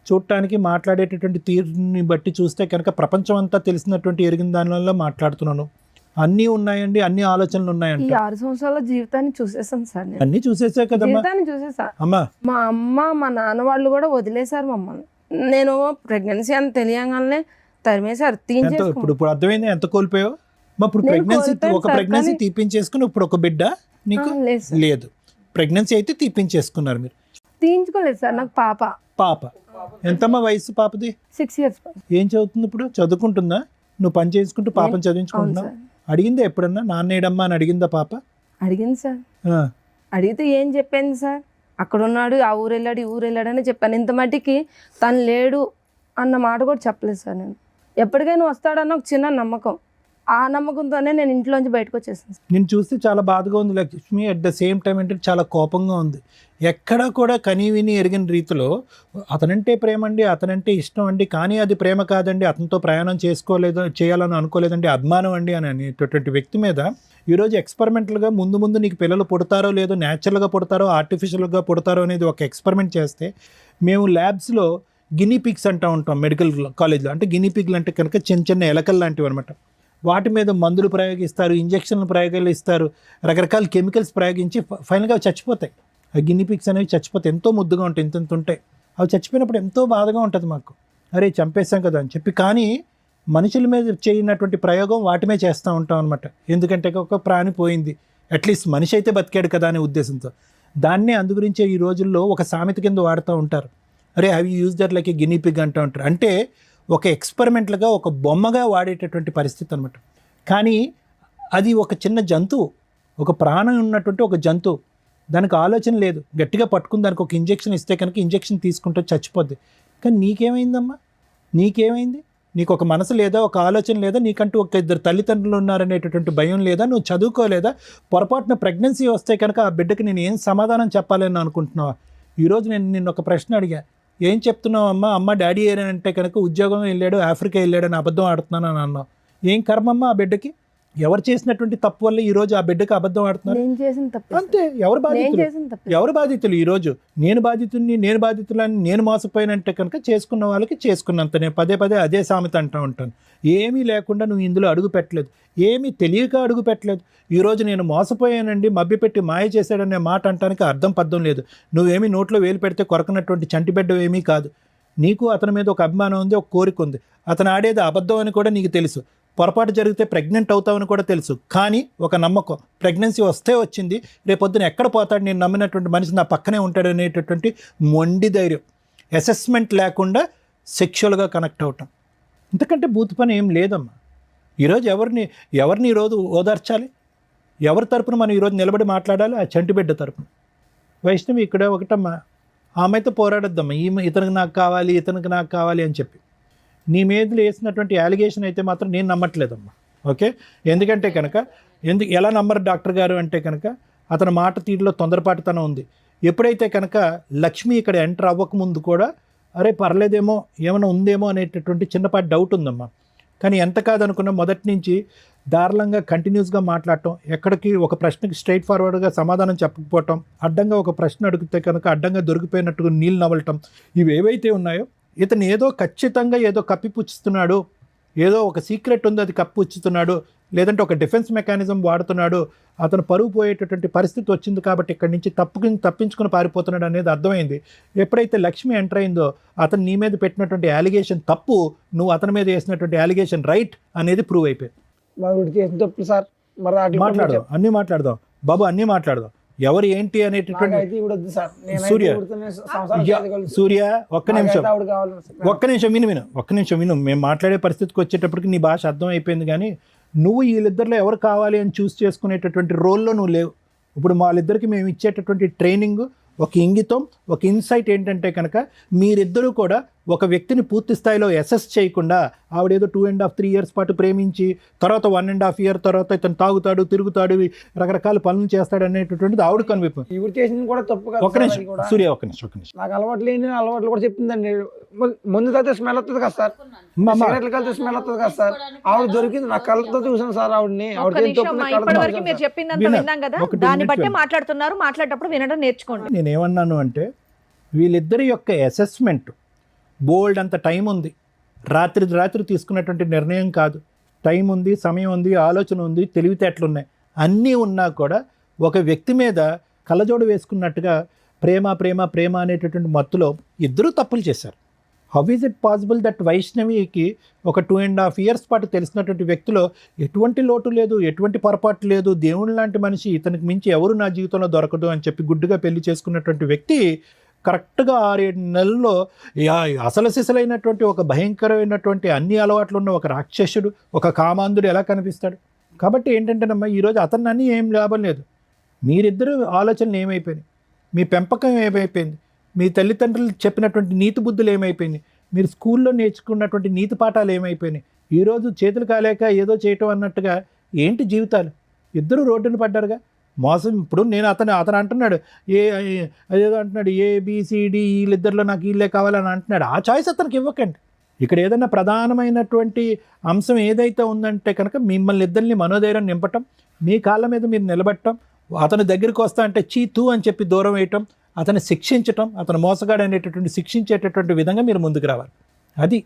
చూడటానికి మాట్లాడేటటువంటి తీరుని బట్టి చూస్తే కనుక ప్రపంచం అంతా తెలిసినటువంటి ఎరిగిన దానివల్ల మాట్లాడుతున్నాను. అన్నీ ఉన్నాయండి, అన్ని ఆలోచనలు ఈ ఉన్నాయండి. 6 సంవత్సరాల జీవితాన్ని చూసేసాను సార్ నేను. అన్నీ చూసేసా కదమ్మా. జీవితాన్ని చూసేసా. అమ్మా, మా అమ్మ మా నాన్న వాళ్ళు కూడా వదిలేశారు మమ్మల్ని. నేను ప్రెగ్నెన్సీ అని తెలియగానే తరిమేశారు, ఎంత తీయించేసుకున్నాను. ఇప్పుడు అర్థమైంది ఎంత కోల్పోయావు? ఇప్పుడు నేను ప్రెగ్నెన్సీ, కోల్పోయాను ఒక సార్, ప్రెగ్నెన్సీ కానీ- తీపించేసుకుని ఇప్పుడు ఒక బిడ్డ నీకు లేదు సార్, లేదు. ప్రెగ్నెన్సీ అయితే తీపించేసుకున్నారు మీరు. తీయించుకోలేదు సార్. నాకు పాప ఎంతమ్మా వయసు పాపది? 6 years. ఏం చదువుతుంది ఇప్పుడు? చదువుకుంటుందా? నువ్వు పని చేసుకుంటూ పాపను అవును చదివించుకుంటున్నావు? సార్. అడిగిందా ఎప్పుడన్నా నాన్నేడమ్మా అని అడిగిందా పాప? అడిగింది సార్. ఆ, అడిగితే ఏం చెప్పింది సార్, అక్కడ ఉన్నాడు, ఆ ఊరు వెళ్ళాడు, ఈ ఊరు వెళ్ళాడు అని చెప్పాను. ఇంత మట్టికి తను లేడు అన్న మాట కూడా చెప్పలేదు సార్. నేను ఎప్పటికైనా వస్తాడన్న ఒక చిన్న నమ్మకం, ఆ నమ్మకంతోనే నేను ఇంట్లోంచి బయటకు వచ్చేసాను సార్. నేను చూస్తే చాలా బాధగా ఉంది Lakshmi. At the same time అంటే చాలా కోపంగా ఉంది. ఎక్కడా కూడా కనీవిని ఎరిగిన రీతిలో అతనంటే ప్రేమ అండి, అతనంటే ఇష్టం అండి, కానీ అది ప్రేమ కాదండి, అతనితో ప్రయాణం చేయాలని అనుకోలేదండి, అభిమానం అండి అని అనేటటువంటి వ్యక్తి మీద ఈరోజు ఎక్స్పెరిమెంటల్గా ముందు నీకు పిల్లలు పుడతారో లేదో, న్యాచురల్గా పుడతారో ఆర్టిఫిషియల్గా పుడతారో అనేది ఒక ఎక్స్పెరిమెంట్ చేస్తే, మేము ల్యాబ్స్లో గినీ పిగ్స్ అంటూ ఉంటాం మెడికల్ కాలేజ్లో. అంటే గినీ పిగ్లు అంటే కనుక చిన్న ఎలకలు లాంటివి అనమాట. వాటి మీద మందులు ప్రయోగిస్తారు, ఇంజక్షన్లు ప్రయోగాలు ఇస్తారు, రకరకాల కెమికల్స్ ప్రయోగించి ఫైనల్గా అవి చచ్చిపోతాయి. ఆ గినీ పిగ్స్ అనేవి చచ్చిపోతాయి. ఎంతో ముద్దుగా ఉంటాయి, ఇంత ఉంటాయి. అవి చచ్చిపోయినప్పుడు ఎంతో బాధగా ఉంటుంది మాకు, అరే చంపేస్తాం కదా అని చెప్పి. కానీ మనుషుల మీద చేయనటువంటి ప్రయోగం వాటి మీద చేస్తూ ఉంటాం అనమాట. ఎందుకంటే ఒక ప్రాణి పోయింది, అట్లీస్ట్ మనిషి అయితే బతికాడు కదా అనే ఉద్దేశంతో. దాన్నే అందుగురించే ఈ రోజుల్లో ఒక సామెత కింద వాడుతూ ఉంటారు, అరే have you use that like a guinea pig అంటూ ఉంటారు. అంటే ఒక ఎక్స్పెరిమెంట్లుగా, ఒక బొమ్మగా వాడేటటువంటి పరిస్థితి అనమాట. కానీ అది ఒక చిన్న జంతువు, ఒక ప్రాణం ఉన్నటువంటి ఒక జంతువు, దానికి ఆలోచన లేదు. గట్టిగా పట్టుకుని దానికి ఒక ఇంజెక్షన్ ఇస్తే కనుక ఇంజెక్షన్ తీసుకుంటే చచ్చిపోద్ది. కానీ నీకేమైందమ్మా? నీకేమైంది? నీకు ఒక మనసు లేదా, ఒక ఆలోచన లేదా, నీకంటూ ఒక 2 తల్లిదండ్రులు ఉన్నారనేటటువంటి భయం లేదా, నువ్వు చదువుకోలేదా? పొరపాటున ప్రెగ్నెన్సీ వస్తే కనుక ఆ బిడ్డకి నేను ఏం సమాధానం చెప్పాలని అనుకుంటున్నావా? ఈరోజు నేను నిన్ను ఒక ప్రశ్న అడిగా, ఏం చెప్తున్నావు అమ్మ డాడీ అంటే కనుక ఉద్యోగం వెళ్ళాడు, ఆఫ్రికా వెళ్ళాడు అని అబద్ధం ఆడుతున్నాను అని అన్నావు. ఏం కర్మమ్మ ఆ బిడ్డకి? ఎవరు చేసినటువంటి తప్పు వల్ల ఈరోజు ఆ బిడ్డకి అబద్ధం ఆడుతున్నారు? నేను చేసిన తప్పు. అంతే. ఎవరు బాధితులు? ఎవరు బాధితులు? ఈరోజు నేను బాధితులని నేను మోసపోయినంటే కనుక చేసుకున్న వాళ్ళకి చేసుకున్నంత. నేను పదే అదే సామెత అంటూ ఉంటాను. ఏమీ లేకుండా నువ్వు ఇందులో అడుగు పెట్టలేదు, ఏమీ తెలియక అడుగు పెట్టలేదు. ఈరోజు నేను మోసపోయానండి, మభ్యపెట్టి మాయ చేశాడనే మాట అంటానికి అర్థం పద్ధం లేదు. నువ్వేమీ నోట్లో వేలు పెడితే కొరకనటువంటి చంటిబిడ్డ ఏమీ కాదు. నీకు అతని మీద ఒక అభిమానం ఉంది, ఒక కోరిక ఉంది. అతను ఆడేది అబద్ధం అని కూడా నీకు తెలుసు. పొరపాటు జరిగితే ప్రెగ్నెంట్ అవుతావని కూడా తెలుసు. కానీ ఒక నమ్మకం, ప్రెగ్నెన్సీ వస్తే వచ్చింది, రేపొద్దున ఎక్కడ పోతాడు, నేను నమ్మినటువంటి మనిషి నా పక్కనే ఉంటాడు అనేటటువంటి మొండి ధైర్యం. అసెస్మెంట్ లేకుండా సెక్షువల్గా కనెక్ట్ అవటం, ఇంతకంటే బూత్ పని ఏం లేదమ్మా. ఈరోజు ఎవరిని ఈరోజు ఓదార్చాలి? ఎవరి తరపున మనం ఈరోజు నిలబడి మాట్లాడాలి? ఆ చంటిబిడ్డ తరపున. వైష్ణవి ఇక్కడ ఒకటమ్మా, ఆమెతో పోరాడొద్దమ్మా, ఇతనికి నాకు కావాలి అని చెప్పి. నీ మీద వేసినటువంటి అలిగేషన్ అయితే మాత్రం నేను నమ్మట్లేదమ్మా. ఓకే, ఎందుకంటే కనుక ఎలా నమ్మరు డాక్టర్ గారు అంటే కనుక అతని మాట తీరులో తొందరపాటుతనం ఉంది. ఎప్పుడైతే కనుక లక్ష్మి ఇక్కడ ఎంటర్ అవ్వకముందు కూడా అరే పర్లేదేమో ఏమైనా ఉందేమో అనేటటువంటి చిన్నపాటి డౌట్ ఉందమ్మా. కానీ ఎంత కాదనుకున్నా మొదటి నుంచి దారుణంగా కంటిన్యూస్గా మాట్లాడటం, ఎక్కడికి ఒక ప్రశ్నకి స్ట్రైట్ ఫార్వర్డ్గా సమాధానం చెప్పకపోవటం, అడ్డంగా ఒక ప్రశ్న అడిగితే కనుక అడ్డంగా దొరికిపోయినట్టుగా నీళ్ళు నవలటం, ఇవి ఏవైతే ఉన్నాయో ఇతను ఏదో ఖచ్చితంగా ఏదో కప్పిపుచ్చుతున్నాడు, ఏదో ఒక సీక్రెట్ ఉంది అది కప్పిపుచ్చుతున్నాడు, లేదంటే ఒక డిఫెన్స్ మెకానిజం వాడుతున్నాడు, అతను పరువు పోయేటటువంటి పరిస్థితి వచ్చింది కాబట్టి ఇక్కడి నుంచి తప్పించుకుని పారిపోతున్నాడు అనేది అర్థమైంది. ఎప్పుడైతే లక్ష్మి ఎంటర్ అయిందో అతను నీ మీద పెట్టినటువంటి అలిగేషన్ తప్పు, నువ్వు అతని మీద వేసినటువంటి అలిగేషన్ రైట్ అనేది ప్రూవ్ అయిపోయింది. చేసిన తప్పులు సార్, మరి మాట్లాడదాం, అన్నీ మాట్లాడదాం బాబు, అన్నీ మాట్లాడదాం. ఎవరు ఏంటి అనేటటువంటి సూర్య ఒక్క నిమిషం విను. మేము మాట్లాడే పరిస్థితికి వచ్చేటప్పటికి నీ భాష అర్థం అయిపోయింది. కానీ నువ్వు వీళ్ళిద్దరిలో ఎవరు కావాలి అని చూస్ చేసుకునేటటువంటి రోల్లో నువ్వు లేవు. ఇప్పుడు వాళ్ళిద్దరికి మేము ఇచ్చేటటువంటి ట్రైనింగ్, ఒక ఇంగితం, ఒక ఇన్సైట్ ఏంటంటే కనుక మీరిద్దరూ కూడా ఒక వ్యక్తిని పూర్తి స్థాయిలో అసెస్ చేయకుండా ఆవిడేదో 2.5-3 years పాటు ప్రేమించి తర్వాత 1.5 year తర్వాత ఇతను తాగుతాడు, తిరుగుతాడు, రకరకాల పనులు చేస్తాడు అనేటటువంటిది ఆవిడ కనిపిస్తుంది. ఇవి చేసింది కూడా తప్పు కదా. ఒక నిమిషం సూర్య, ఒక నిమిషం. నాకు అలవాటు లేని అలవాట్లు కూడా చెప్తుందండి. ముందు కలితే స్మెల్ వస్తుంది కదా సార్, సిగరెట్లు కలితే స్మెల్ వస్తుంది కదా సార్. ఆవిడ దొరికింది, నా కళ్ళతో చూసాను సార్ ఆవిడని. ఇప్పటివరకు మీరు చెప్పిందంతా విన్నాం కదా, దాన్ని బట్టి మాట్లాడుతున్నారు. మాట్లాడేటప్పుడు వినడం నేర్చుకోండి. నేనేమన్నాను అంటే వీళ్ళిద్దరి యొక్క అసెస్మెంట్ బోల్డ్ అంత టైం ఉంది, రాత్రి తీసుకున్నటువంటి నిర్ణయం కాదు. టైం ఉంది, సమయం ఉంది, ఆలోచన ఉంది, తెలివితేటలు ఉన్నాయి, అన్నీ ఉన్నా కూడా ఒక వ్యక్తి మీద కళ్ళజోడు వేసుకున్నట్టుగా ప్రేమ ప్రేమ ప్రేమ అనేటటువంటి మత్తులో ఇద్దరూ తప్పులు చేశారు. How is it possible that వైష్ణవికి ఒక 2.5 years పాటు తెలిసినటువంటి వ్యక్తిలో ఎటువంటి లోటు లేదు, ఎటువంటి పొరపాటు లేదు, దేవుని లాంటి మనిషి, ఇతనికి మించి ఎవరు నా జీవితంలో దొరకదు అని చెప్పి గుడ్డుగా పెళ్లి చేసుకున్నటువంటి వ్యక్తి కరెక్ట్గా 6-7 నెలల్లో అసలు సిసలైనటువంటి ఒక భయంకరమైనటువంటి అన్ని అలవాట్లు ఉన్న ఒక రాక్షసుడు, ఒక కామాంధుడు ఎలా కనిపిస్తాడు? కాబట్టి ఏంటంటేనమ్మా, ఈరోజు అతన్ని అన్నీ ఏం లాభం లేదు. మీరిద్దరు ఆలోచనలు ఏమైపోయినాయి, మీ పెంపకం ఏమైపోయింది, మీ తల్లిదండ్రులు చెప్పినటువంటి నీతి బుద్ధులు ఏమైపోయినాయి, మీరు స్కూల్లో నేర్చుకున్నటువంటి నీతి పాఠాలు ఏమైపోయినాయి, ఈరోజు చేతులు కాలేక ఏదో చేయటం అన్నట్టుగా ఏంటి జీవితాలు? ఇద్దరు రోడ్డున పడ్డారుగా. మోసం. ఇప్పుడు నేను అతను అంటున్నాడు అదేదో అంటున్నాడు ABCD వీళ్ళిద్దరిలో నాకు వీళ్ళే కావాలని అంటున్నాడు. ఆ చాయిస్ అతనికి ఇవ్వకండి. ఇక్కడ ఏదైనా ప్రధానమైనటువంటి అంశం ఏదైతే ఉందంటే కనుక మిమ్మల్ని ఇద్దరిని మనోధైర్యం నింపటం, మీ కాళ్ళ మీద మీరు నిలబెట్టడం, అతని దగ్గరికి వస్తా అంటే చీతూ అని చెప్పి దూరం వేయటం, అతన్ని శిక్షించటం, అతను మోసగాడు అనేటటువంటి శిక్షించేటటువంటి విధంగా మీరు ముందుకు రావాలి. అది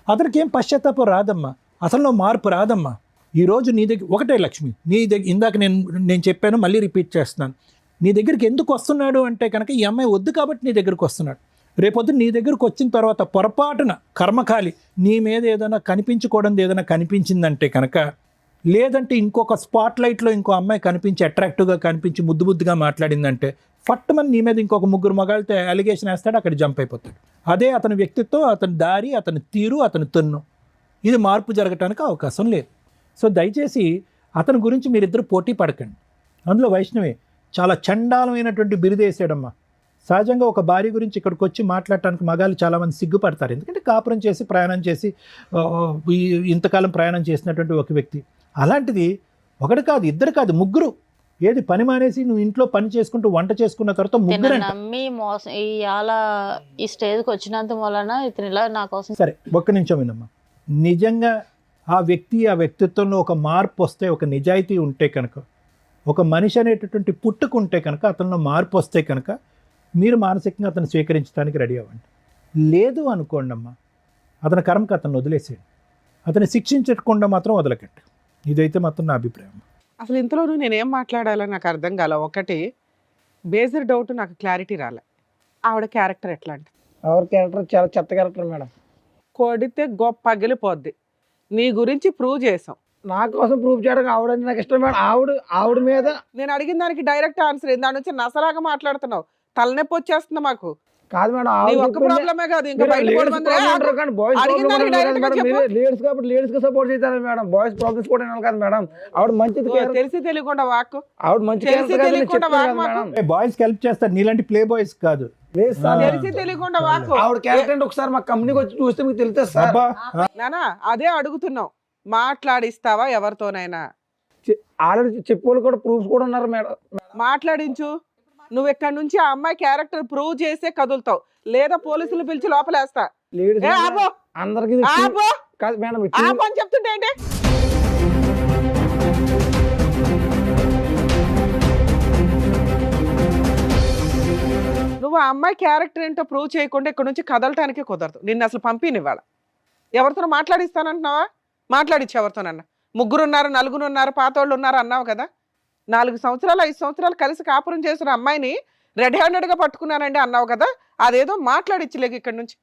అతనికి ఏం పశ్చాత్తాపం రాదమ్మా, అసలు మార్పు రాదమ్మా. ఈరోజు నీ దగ్గర ఒకటే లక్ష్మి, నీ దగ్గర ఇందాక నేను చెప్పాను, మళ్ళీ రిపీట్ చేస్తున్నాను. నీ దగ్గరికి ఎందుకు వస్తున్నాడు అంటే కనుక ఈ అమ్మాయి వద్దు కాబట్టి నీ దగ్గరికి వస్తున్నాడు. రేపొద్దు నీ దగ్గరకు వచ్చిన తర్వాత పొరపాటున కర్మకాలి నీ మీద ఏదైనా కనిపించకూడదు ఏదైనా కనిపించిందంటే కనుక, లేదంటే ఇంకొక స్పాట్ లైట్లో ఇంకో అమ్మాయి కనిపించి అట్రాక్టివ్గా కనిపించి ముద్దుగా మాట్లాడిందంటే ఫట్టుమని నీ మీద ఇంకొక 3 మగాళ్ళతో అలిగేషన్ వేస్తాడు, అక్కడ జంప్ అయిపోతాడు. అదే అతని వ్యక్తిత్వం, అతని దారి, అతని తీరు, అతని తన్ను. ఇది మార్పు జరగటానికి అవకాశం లేదు. సో దయచేసి అతని గురించి మీరిద్దరు పోటీ పడకండి. అందులో వైష్ణవి చాలా చండాలమైనటువంటి బిరుదేసాడమ్మా. సహజంగా ఒక భార్య గురించి ఇక్కడికి వచ్చి మాట్లాడటానికి మగాళ్ళు చాలామంది సిగ్గుపడతారు. ఎందుకంటే కాపురం చేసి ప్రయాణం చేసి ఇంతకాలం ప్రయాణం చేసినటువంటి ఒక వ్యక్తి. అలాంటిది ఒకటి కాదు, ఇద్దరు కాదు, 3. ఏది పని మానేసి నువ్వు ఇంట్లో పని చేసుకుంటూ వంట చేసుకున్న తర్వాత 3 నమ్మి మోసం ఈ స్టేజ్కి వచ్చినంత వలన ఇతను ఇలా నా కోసం. సరే ఒక్క నిమిషం వినమ్మా. నిజంగా ఆ వ్యక్తిత్వంలో ఒక మార్పు వస్తే, ఒక నిజాయితీ ఉంటే కనుక, ఒక మనిషి అనేటటువంటి పుట్టుకుంటే కనుక, అతనిలో మార్పు వస్తే కనుక మీరు మానసికంగా అతను స్వీకరించడానికి రెడీ అవ్వండి. లేదు అనుకోండి అమ్మా, అతని కర్మకు అతను వదిలేసేయండి. అతన్ని శిక్షించకుండా మాత్రం వదలకండి. ఇదైతే మాత్రం నా అభిప్రాయం. అసలు ఇంతలోనూ నేనేం మాట్లాడాలో నాకు అర్థం కాల. ఒకటి బేసిక్ డౌట్, నాకు క్లారిటీ రాలే. ఆవిడ క్యారెక్టర్ ఎట్లాంటి? ఆవిడ క్యారెక్టర్ చాలా చెత్త క్యారెక్టర్ మేడం. కొడితే గొప్ప పగిలిపోద్ది. నీ గురించి ప్రూవ్ చేసాం. నా కోసం ప్రూవ్ చేయడానికి ఆవిడ నాకు ఇష్టం మేడం. ఆవిడ మీద నేను అడిగిన దానికి డైరెక్ట్ ఆన్సర్ దాని నుంచి నసలాగా మాట్లాడుతున్నావు. తలనొప్పి వచ్చేస్తుంది మాకు. కాదు మేడం, ప్రాబ్లమే కాదు, ఇంకా లేడీస్ కాబట్టి లేడీస్ కి సపోర్ట్ చేస్తారు మేడం. బాయ్స్ ప్రాబ్లమ్స్ కూడా వినాలి కదా మేడం. ఆవిడ మంచిది, తెలిసి తెలియకుండా వాక్, ఆవిడ మంచి బాయ్స్ హెల్ప్ చేస్తారు, నీలాంటి ప్లే బాయ్స్ కాదు. తెలిసి తెలియకుండా వాక్. ఆవిడ క్యారెక్టర్ ఒకసారి మా కంపెనీకి వచ్చి చూస్తే మీకు తెలుస్తుంది సార్. నానా అదే అడుగుతున్నావు. మాట్లాడిస్తావా ఎవరితోనైనా? ఆల్రెడీ చెప్పేవాళ్ళు కూడా ప్రూఫ్స్ కూడా ఉన్నారు మేడం. మాట్లాడించు. నువ్వు ఇక్కడ నుంచి ఆ అమ్మాయి క్యారెక్టర్ ప్రూవ్ చేసే కదులుతావు, లేదా పోలీసులు పిలిచి లోపలేస్తా. లేడీస్ ఏ ఆపో, అందరికి ఆపో, కాదు మేడం, ఆపో అని చెప్తుంటే ఏంటి? నువ్వు ఆ అమ్మాయి క్యారెక్టర్ ఏంటో ప్రూవ్ చేయకుండా ఇక్కడ నుంచి కదలటానికి కుదరదు. నిన్ను అసలు పంపినివ్వాల. ఎవరితో మాట్లాడిస్తానంటున్నావా? మాట్లాడిచ్చు ఎవరితోనన్నా. 3 ఉన్నారు, 4 ఉన్నారు, పాతోళ్ళు ఉన్నారు అన్నావు కదా. 4 సంవత్సరాలు 5 సంవత్సరాలు కలిసి కాపురం చేసిన అమ్మాయిని రెడ్ హ్యాండెడ్గా పట్టుకున్నానండి అన్నావు కదా. అదేదో మాట్లాడిచ్చులేక ఇక్కడ నుంచి.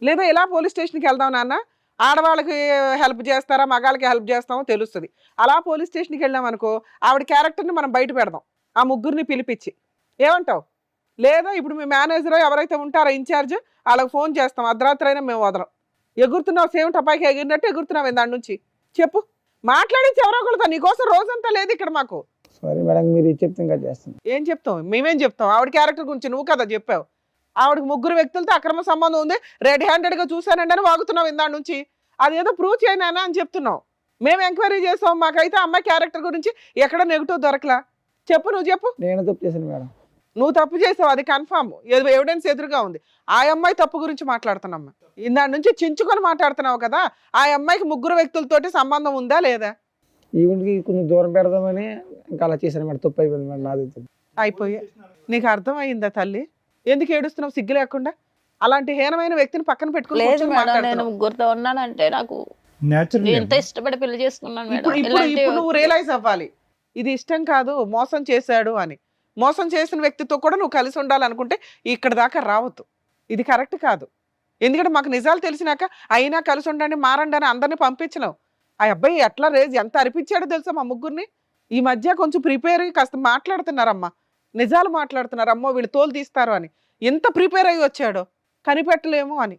లేదా ఇలా పోలీస్ స్టేషన్కి వెళ్దాం నాన్న, ఆడవాళ్ళకి హెల్ప్ చేస్తారా మగాళ్ళకి హెల్ప్ చేస్తామో తెలుస్తుంది. అలా పోలీస్ స్టేషన్కి వెళ్ళాం అనుకో, ఆవిడ క్యారెక్టర్ని మనం బయట పెడదాం, ఆ 3 పిలిపించి. ఏమంటావు? లేదా ఇప్పుడు మీ మేనేజర్ ఎవరైతే ఉంటారో ఇన్ఛార్జ్, వాళ్ళకి ఫోన్ చేస్తాం, అర్ధరాత్రి అయినా మేము వదలం. ఎగురుతున్నావు, సేమ్ టపాయికి ఎగిరినట్టు ఎగురుతున్నావు దాని నుంచి. చెప్పు, మాట్లాడించి ఎవరో ఒకరితో. నీకోసం రోజంతా లేదు ఇక్కడ మాకు. సారీ మేడం, మీరు చెప్తే ఇంకా చేస్తాను. ఏం చెప్తావు? మేమేం చెప్తాం? ఆవిడ క్యారెక్టర్ గురించి నువ్వు కదా చెప్పావు. ఆవిడకి 3 వ్యక్తులతో అక్రమ సంబంధం ఉంది, రెడ్ హ్యాండెడ్గా చూశానండి అని వాగుతున్నావు ఇందాడి నుంచి. అదేదో ప్రూవ్ చేయనా అని చెప్తున్నావు. మేము ఎంక్వైరీ చేసాం, మాకైతే అమ్మాయి క్యారెక్టర్ గురించి ఎక్కడ నెగిటివ్ దొరకలా. చెప్పు, నువ్వు చెప్పు. నేను తప్పు చేశాను మేడం. నువ్వు తప్పు చేసావు, అది కన్ఫామ్, ఎవిడెన్స్ ఎదురుగా ఉంది. ఆ అమ్మాయి తప్పు గురించి మాట్లాడుతున్నామ్మా. ఇందాడి నుంచి చించుకొని మాట్లాడుతున్నావు కదా. ఆ అమ్మాయికి 3 వ్యక్తులతోటి సంబంధం ఉందా లేదా? ఈవెంట్కి కొంచెం దూరం పెడదామని ఇంకా అలా చేశాను మేడం. తప్పు అయిపోయింది మేడం, నాది తప్పు. అయిపోయా. నీకు అర్థమైందా తల్లి? ఎందుకు ఏడుస్తున్నావు సిగ్గు లేకుండా? అలాంటి హీనమైన వ్యక్తిని పక్కన పెట్టుకుని లేదు కూర్చొని మేడం, నేను మాట్లాడుతున్నావు. ముగ్గురుతో ఉన్నానంటే నాకు న్యాచురల్ ఎంత ఇష్టపడి పెళ్లి చేసుకున్నాను మేడం. ఇప్పుడు ఇలాంటి నువ్వు రియలైజ్ అవ్వాలి, ఇది ఇష్టం కాదు, మోసం చేశాడు అని. మోసం చేసిన వ్యక్తితో కూడా నువ్వు కలిసి ఉండాలనుకుంటే ఇక్కడ దాకా రావద్దు. ఇది కరెక్ట్ కాదు. ఎందుకంటే మాకు నిజాలు తెలిసినాక అయినా కలిసి ఉండండి, మారండి అని అందరినీ పంపించినావు. ఆ అబ్బాయి ఎట్లా ఎంత అరిపించాడో తెలుసా మా 3 ఈ మధ్య కొంచెం ప్రిపేర్ అయ్యి కాస్త మాట్లాడుతున్నారమ్మా, నిజాలు మాట్లాడుతున్నారు. అమ్మో వీళ్ళు తోలు తీస్తారు అని ఎంత ప్రిపేర్ అయ్యి వచ్చాడో, కనిపెట్టలేము అని.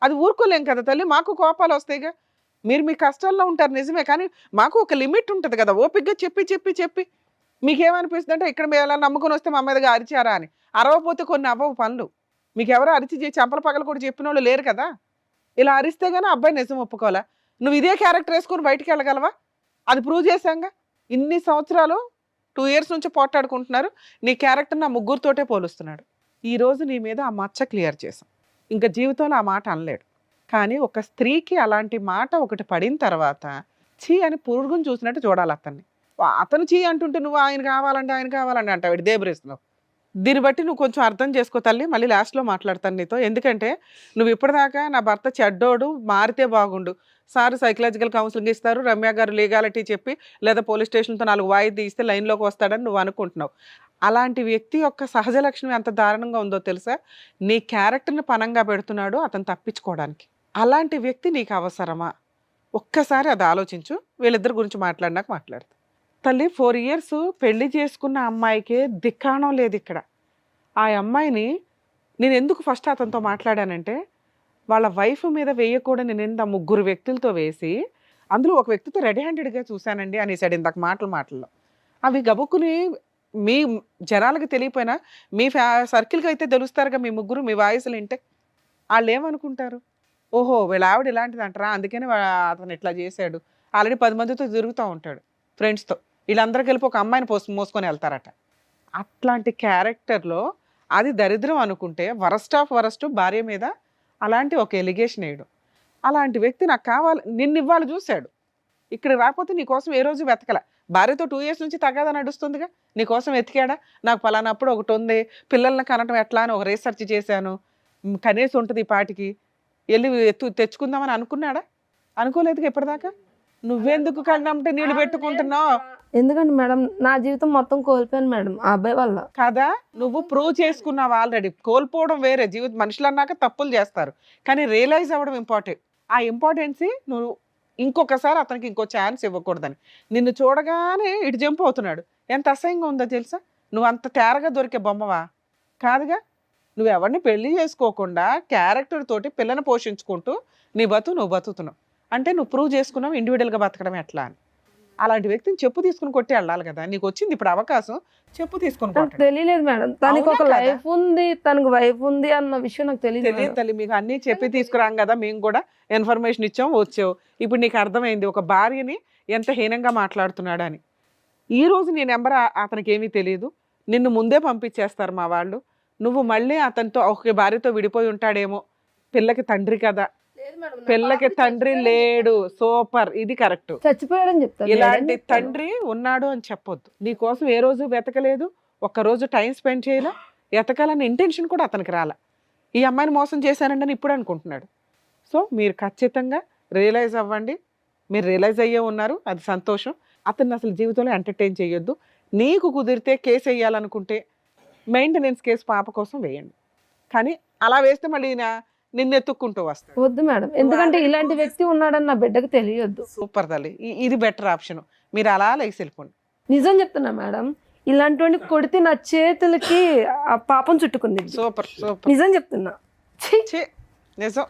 అది ఊరుకోలేం కదా తల్లి, మాకు కోపాలు వస్తాయిగా. మీరు మీ కష్టాల్లో ఉంటారు నిజమే, కానీ మాకు ఒక లిమిట్ ఉంటుంది కదా. ఓపికగా చెప్పి చెప్పి చెప్పి మీకేమనిపిస్తుంది అంటే ఇక్కడ మీరు ఎలా నమ్ముకొని వస్తే మా మీదగా అరిచారా అని. అరవపోతే కొన్ని అవ్వవు పనులు. మీకు ఎవరో అరిచి చంపల పగలు కూడా చెప్పిన వాళ్ళు లేరు కదా. ఇలా అరిస్తే గానీ అబ్బాయి నిజం ఒప్పుకోవాలా. నువ్వు ఇదే క్యారెక్టర్ వేసుకొని బయటికి వెళ్ళగలవా? అది ప్రూవ్ చేశాంగా. ఇన్ని సంవత్సరాలు 2 years నుంచి పోట్లాడుకుంటున్నారు. నీ క్యారెక్టర్ నా 3తోటే పోలుస్తున్నాడు. ఈ రోజు నీ మీద ఆ మచ్చ క్లియర్ చేశాం. ఇంకా జీవితంలో ఆ మాట అనలేడు. కానీ ఒక స్త్రీకి అలాంటి మాట ఒకటి పడిన తర్వాత చీ అని పురుగుని చూసినట్టు చూడాలి అతన్ని. అతను చీ అంటుంటే నువ్వు ఆయన కావాలంటే అంటావు, దేబరేస్తున్నావు. దీన్ని బట్టి నువ్వు కొంచెం అర్థం చేసుకో తల్లి. మళ్ళీ లాస్ట్లో మాట్లాడతాను నీతో. ఎందుకంటే నువ్వు ఇప్పటిదాకా నా భర్త చెడ్డోడు, మారితే బాగుండు, సార్ సైకలాజికల్ కౌన్సిలింగ్ ఇస్తారు, రమ్య గారు లీగాలిటీ చెప్పి లేదా పోలీస్ స్టేషన్తో 4 వాయిదా తీస్తే లైన్లోకి వస్తాడని నువ్వు అనుకుంటున్నావు. అలాంటి వ్యక్తి యొక్క సహజ లక్షణం ఎంత దారుణంగా ఉందో తెలుసా? నీ క్యారెక్టర్ని పనంగా పెడుతున్నాడు అతను తప్పించుకోవడానికి. అలాంటి వ్యక్తి నీకు అవసరమా? ఒక్కసారి అది ఆలోచించు. వీళ్ళిద్దరి గురించి మాట్లాడినాక మాట్లాడతా. తల్లి 4 years పెళ్లి చేసుకున్న అమ్మాయికే దిక్కాణం లేదు ఇక్కడ. ఆ అమ్మాయిని నేను ఎందుకు ఫస్ట్ అతనితో మాట్లాడానంటే, వాళ్ళ వైఫ్ మీద వేయకూడని నింద 3 వ్యక్తులతో వేసి, అందులో ఒక వ్యక్తితో రెడ్ హ్యాండెడ్గా చూశానండి అనేసాడు ఇందాక మాటల్లో. అవి గబుక్కుని మీ జనాలకు తెలియపోయినా మీ సర్కిల్కి అయితే తెలుస్తారుగా. మీ 3 మీ వాయిస్లు వింటే వాళ్ళు ఏమనుకుంటారు? ఓహో వీళ్ళ ఆవిడ ఇలాంటిది అంటారా, అందుకని అతను ఇట్లా చేశాడు. ఆల్రెడీ 10 మందితో తిరుగుతూ ఉంటాడు ఫ్రెండ్స్తో. వీళ్ళందరూ కలిపి ఒక అమ్మాయిని మోసుకొని వెళ్తారట. అట్లాంటి క్యారెక్టర్లో అది దరిద్రం అనుకుంటే వరస్ట్ ఆఫ్ వరస్ట్ భార్య మీద అలాంటి ఒక ఎలిగేషన్ వేయడం. అలాంటి వ్యక్తి నాకు కావాలి, నిన్ను ఇవ్వాలి చూశాడు. ఇక్కడ రాకపోతే నీకోసం ఏ రోజు వెతకల. భార్యతో 2 years నుంచి తగ్గదా నడుస్తుందిగా. నీకోసం వెతికాడా? నాకు పలానప్పుడు ఒకటి ఉంది, పిల్లల్ని కనటం ఎట్లా అని ఒక రీసెర్చ్ చేశాను, కనీసం ఉంటుంది ఈ పాటికి, వెళ్ళి తెచ్చుకుందామని అనుకున్నాడా? అనుకోలేదుగా ఇప్పటిదాకా. నువ్వెందుకు కళ్ళంటే నీళ్ళు పెట్టుకుంటున్నావు? ఎందుకంటే మేడం నా జీవితం మొత్తం కోల్పోయాను మేడం ఆ అబ్బాయి వల్ల. కదా, నువ్వు ప్రూవ్ చేసుకున్నావు ఆల్రెడీ. కోల్పోవడం వేరే, జీవితం మనుషులు అన్నాక తప్పులు చేస్తారు, కానీ రియలైజ్ అవ్వడం ఇంపార్టెంట్. ఆ ఇంపార్టెన్సీ నువ్వు ఇంకొకసారి అతనికి ఇంకో ఛాన్స్ ఇవ్వకూడదని. నిన్ను చూడగానే ఇటు జంప్ అవుతున్నాడు. ఎంత అసహ్యంగా ఉందో తెలుసా? నువ్వు అంత తేరగా దొరికే బొమ్మవా? కాదుగా. నువ్వు ఎవరిని పెళ్లి చేసుకోకుండా క్యారెక్టర్ తోటి పిల్లని పోషించుకుంటూ నీ నువ్వు బతుకుతున్నావు అంటే నువ్వు ప్రూవ్ చేసుకున్నావు ఇండివిజువల్గా బతకడం ఎట్లా అని. అలాంటి వ్యక్తిని చెప్పు తీసుకుని కొట్టి వెళ్ళాలి కదా. నీకు వచ్చింది ఇప్పుడు అవకాశం, చెప్పు తీసుకుని నాకు కొట్టండి. తెలియలేదు మేడం, తనకి ఒక అవునా కదా? లైఫ్ ఉంది, తనకు వైఫ్ ఉంది అన్న విషయం నాకు తెలియదు తెలియదు తల్లి, మీకు అన్నీ చెప్పి తీసుకురాం కదా, మేము కూడా ఇన్ఫర్మేషన్ ఇచ్చాం, వచ్చావు. ఇప్పుడు నీకు అర్థమైంది ఒక భార్యని ఎంత హీనంగా మాట్లాడుతున్నాడు అని. ఈ రోజు నీ నెంబర్ అతనికి ఏమీ తెలియదు, నిన్ను ముందే పంపించేస్తారు మా వాళ్ళు. నువ్వు మళ్ళీ అతనితో ఒక భార్యతో విడిపోయి ఉంటాడేమో. పిల్లకి తండ్రి కదా, పిల్లకి తండ్రి లేడు. సూపర్, ఇది కరెక్ట్. చచ్చిపోయాడని చెప్తాను. ఇలాంటి తండ్రి ఉన్నాడు అని చెప్పొద్దు. నీ కోసం ఏ రోజు వెతకలేదు, ఒక్కరోజు టైం స్పెండ్ చేయలే, ఎతకాలన్న ఇంటెన్షన్ కూడా అతనికి రాల. ఈ అమ్మాయిని మోసం చేశానండి ఇప్పుడు అనుకుంటున్నాడు. సో మీరు ఖచ్చితంగా రియలైజ్ అవ్వండి. మీరు రియలైజ్ అయ్యే ఉన్నారు, అది సంతోషం. అతన్ని అసలు జీవితంలో ఎంటర్టైన్ చేయొద్దు. నీకు కుదిరితే కేసు వేయాలనుకుంటే మెయింటెనెన్స్ కేసు పాప కోసం వేయండి. కానీ అలా వేస్తే మళ్ళీ నిన్ను ఎత్తుక్కుంటూ వస్తాడు. వద్దు మేడం, ఎందుకంటే ఇలాంటి వ్యక్తి ఉన్నాడని నా బిడ్డకు తెలియొద్దు. సూపర్ తల్లి, ఇది బెటర్ ఆప్షన్. మీరు అలా లేచి వెళ్ళిపోండి. నిజం చెప్తున్నా మేడం, ఇలాంటి కొడితే నా చేతులకి ఆ పాపం చుట్టుకుంది. సూపర్ సూపర్, నిజం చెప్తున్నా. ఛీ! నిజం.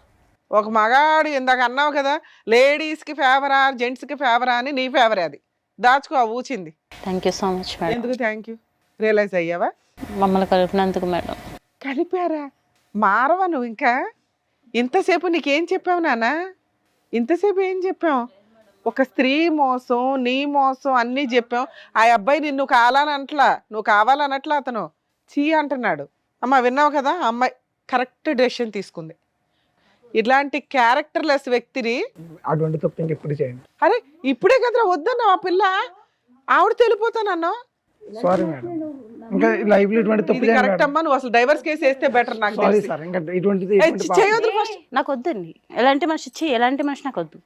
ఒక మగాడు ఇందాక అన్నావు కదా, లేడీస్కి ఫేవరా జెంట్స్కి ఫేవరా అని, నీ ఫేవరే అది. దాచుకో ఆ ఊచింది. Thank you so much madam. ఎందుకు థ్యాంక్ యూ? రియలైజ్ అయ్యావా? మమ్మల్ని కలిపినందుకు మేడం. కలిపారా? మారవా నువ్వు ఇంకా? ఇంతసేపు నీకేం చెప్పావు నాన్న? ఇంతసేపు ఏం చెప్పావు? ఒక స్త్రీ మోసం, నీ మోసం అన్నీ చెప్పాం. ఆ అబ్బాయి నిన్ను కావాలనట్లా, నువ్వు కావాలనట్లా, అతను చీ అంటున్నాడు. అమ్మ విన్నావు కదా, అమ్మాయి కరెక్ట్ డెసిషన్ తీసుకుంది. ఇలాంటి క్యారెక్టర్లెస్ వ్యక్తిని అటువంటి తప్పు ఇంకెప్పుడు చేయండి. అరే ఇప్పుడే కదరా వద్దన్నా ఆ పిల్ల, ఆవిడ తెలిపోతానన్నా. సారీ మేడం, ఇంకా లైఫ్ లో ఇటువంటి తప్పు ఇది చేయండి కరెక్ట్ మేడం. అమ్మా, నువ్వు అసలు డైవర్స్ కేసు వేస్తే బెటర్ నాకు సారీ తెలిసి. సార్, ఇంకా ఇటువంటిది చేయొద్దు ఫస్ట్. నాకు వద్దండి ఎలాంటి మనిషి, ఎలాంటి మనిషి నాకు వద్దు.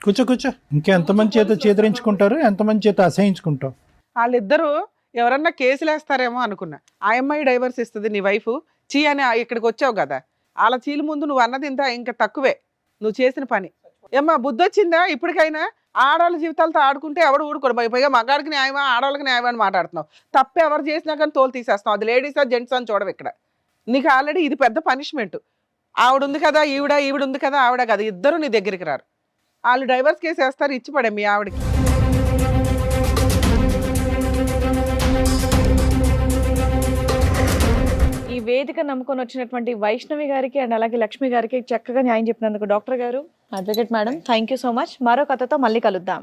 కూర్చో కూర్చో. ఇంకెంతమంది చేత చేదరించుకుంటారు, ఎంతమంది చేత అసహించుకుంటావు. వాళ్ళిద్దరూ ఎవరన్నా కేసులు వేస్తారేమో అనుకున్నా. ఆ అమ్మాయి డైవర్స్ ఇస్తుంది, నీ వైఫ్ చీ అని ఇక్కడికి వచ్చావు కదా, వాళ్ళ చీల ముందు నువ్వు అన్నది ఇంకా తక్కువే నువ్వు చేసిన పని. ఏమ్మా బుద్ధి వచ్చిందా ఇప్పటికైనా? ఆడవాళ్ళ జీవితాలతో ఆడుకుంటే ఎవడు ఊడుకోడు. పైగా మగాడికి న్యాయమా ఆడవాళ్ళకి న్యాయమా అని మాట్లాడుతున్నావు. తప్పు ఎవరు చేసినా కానీ తోలు తీసేస్తావు. అది లేడీసా జెంట్స్ అని చూడవు ఇక్కడ. నీకు ఆల్రెడీ ఇది పెద్ద పనిష్మెంట్. ఆవిడ ఉంది కదా ఈవిడ ఉంది కదా ఆవిడ కదా, ఇద్దరు నీ దగ్గరికి రారు. వాళ్ళు డైవర్స్ కేసు వేస్తారు, ఇచ్చి పడే మీ ఆవిడకి. ఈ వేదిక నమ్ముకొని వచ్చినటువంటి వైష్ణవి గారికి అండ్ అలాగే లక్ష్మి గారికి చక్కగా న్యాయం చెప్పినందుకు డాక్టర్ గారు, advocate madam, thank you so much. మరో కథతో మళ్ళీ కలుద్దాం.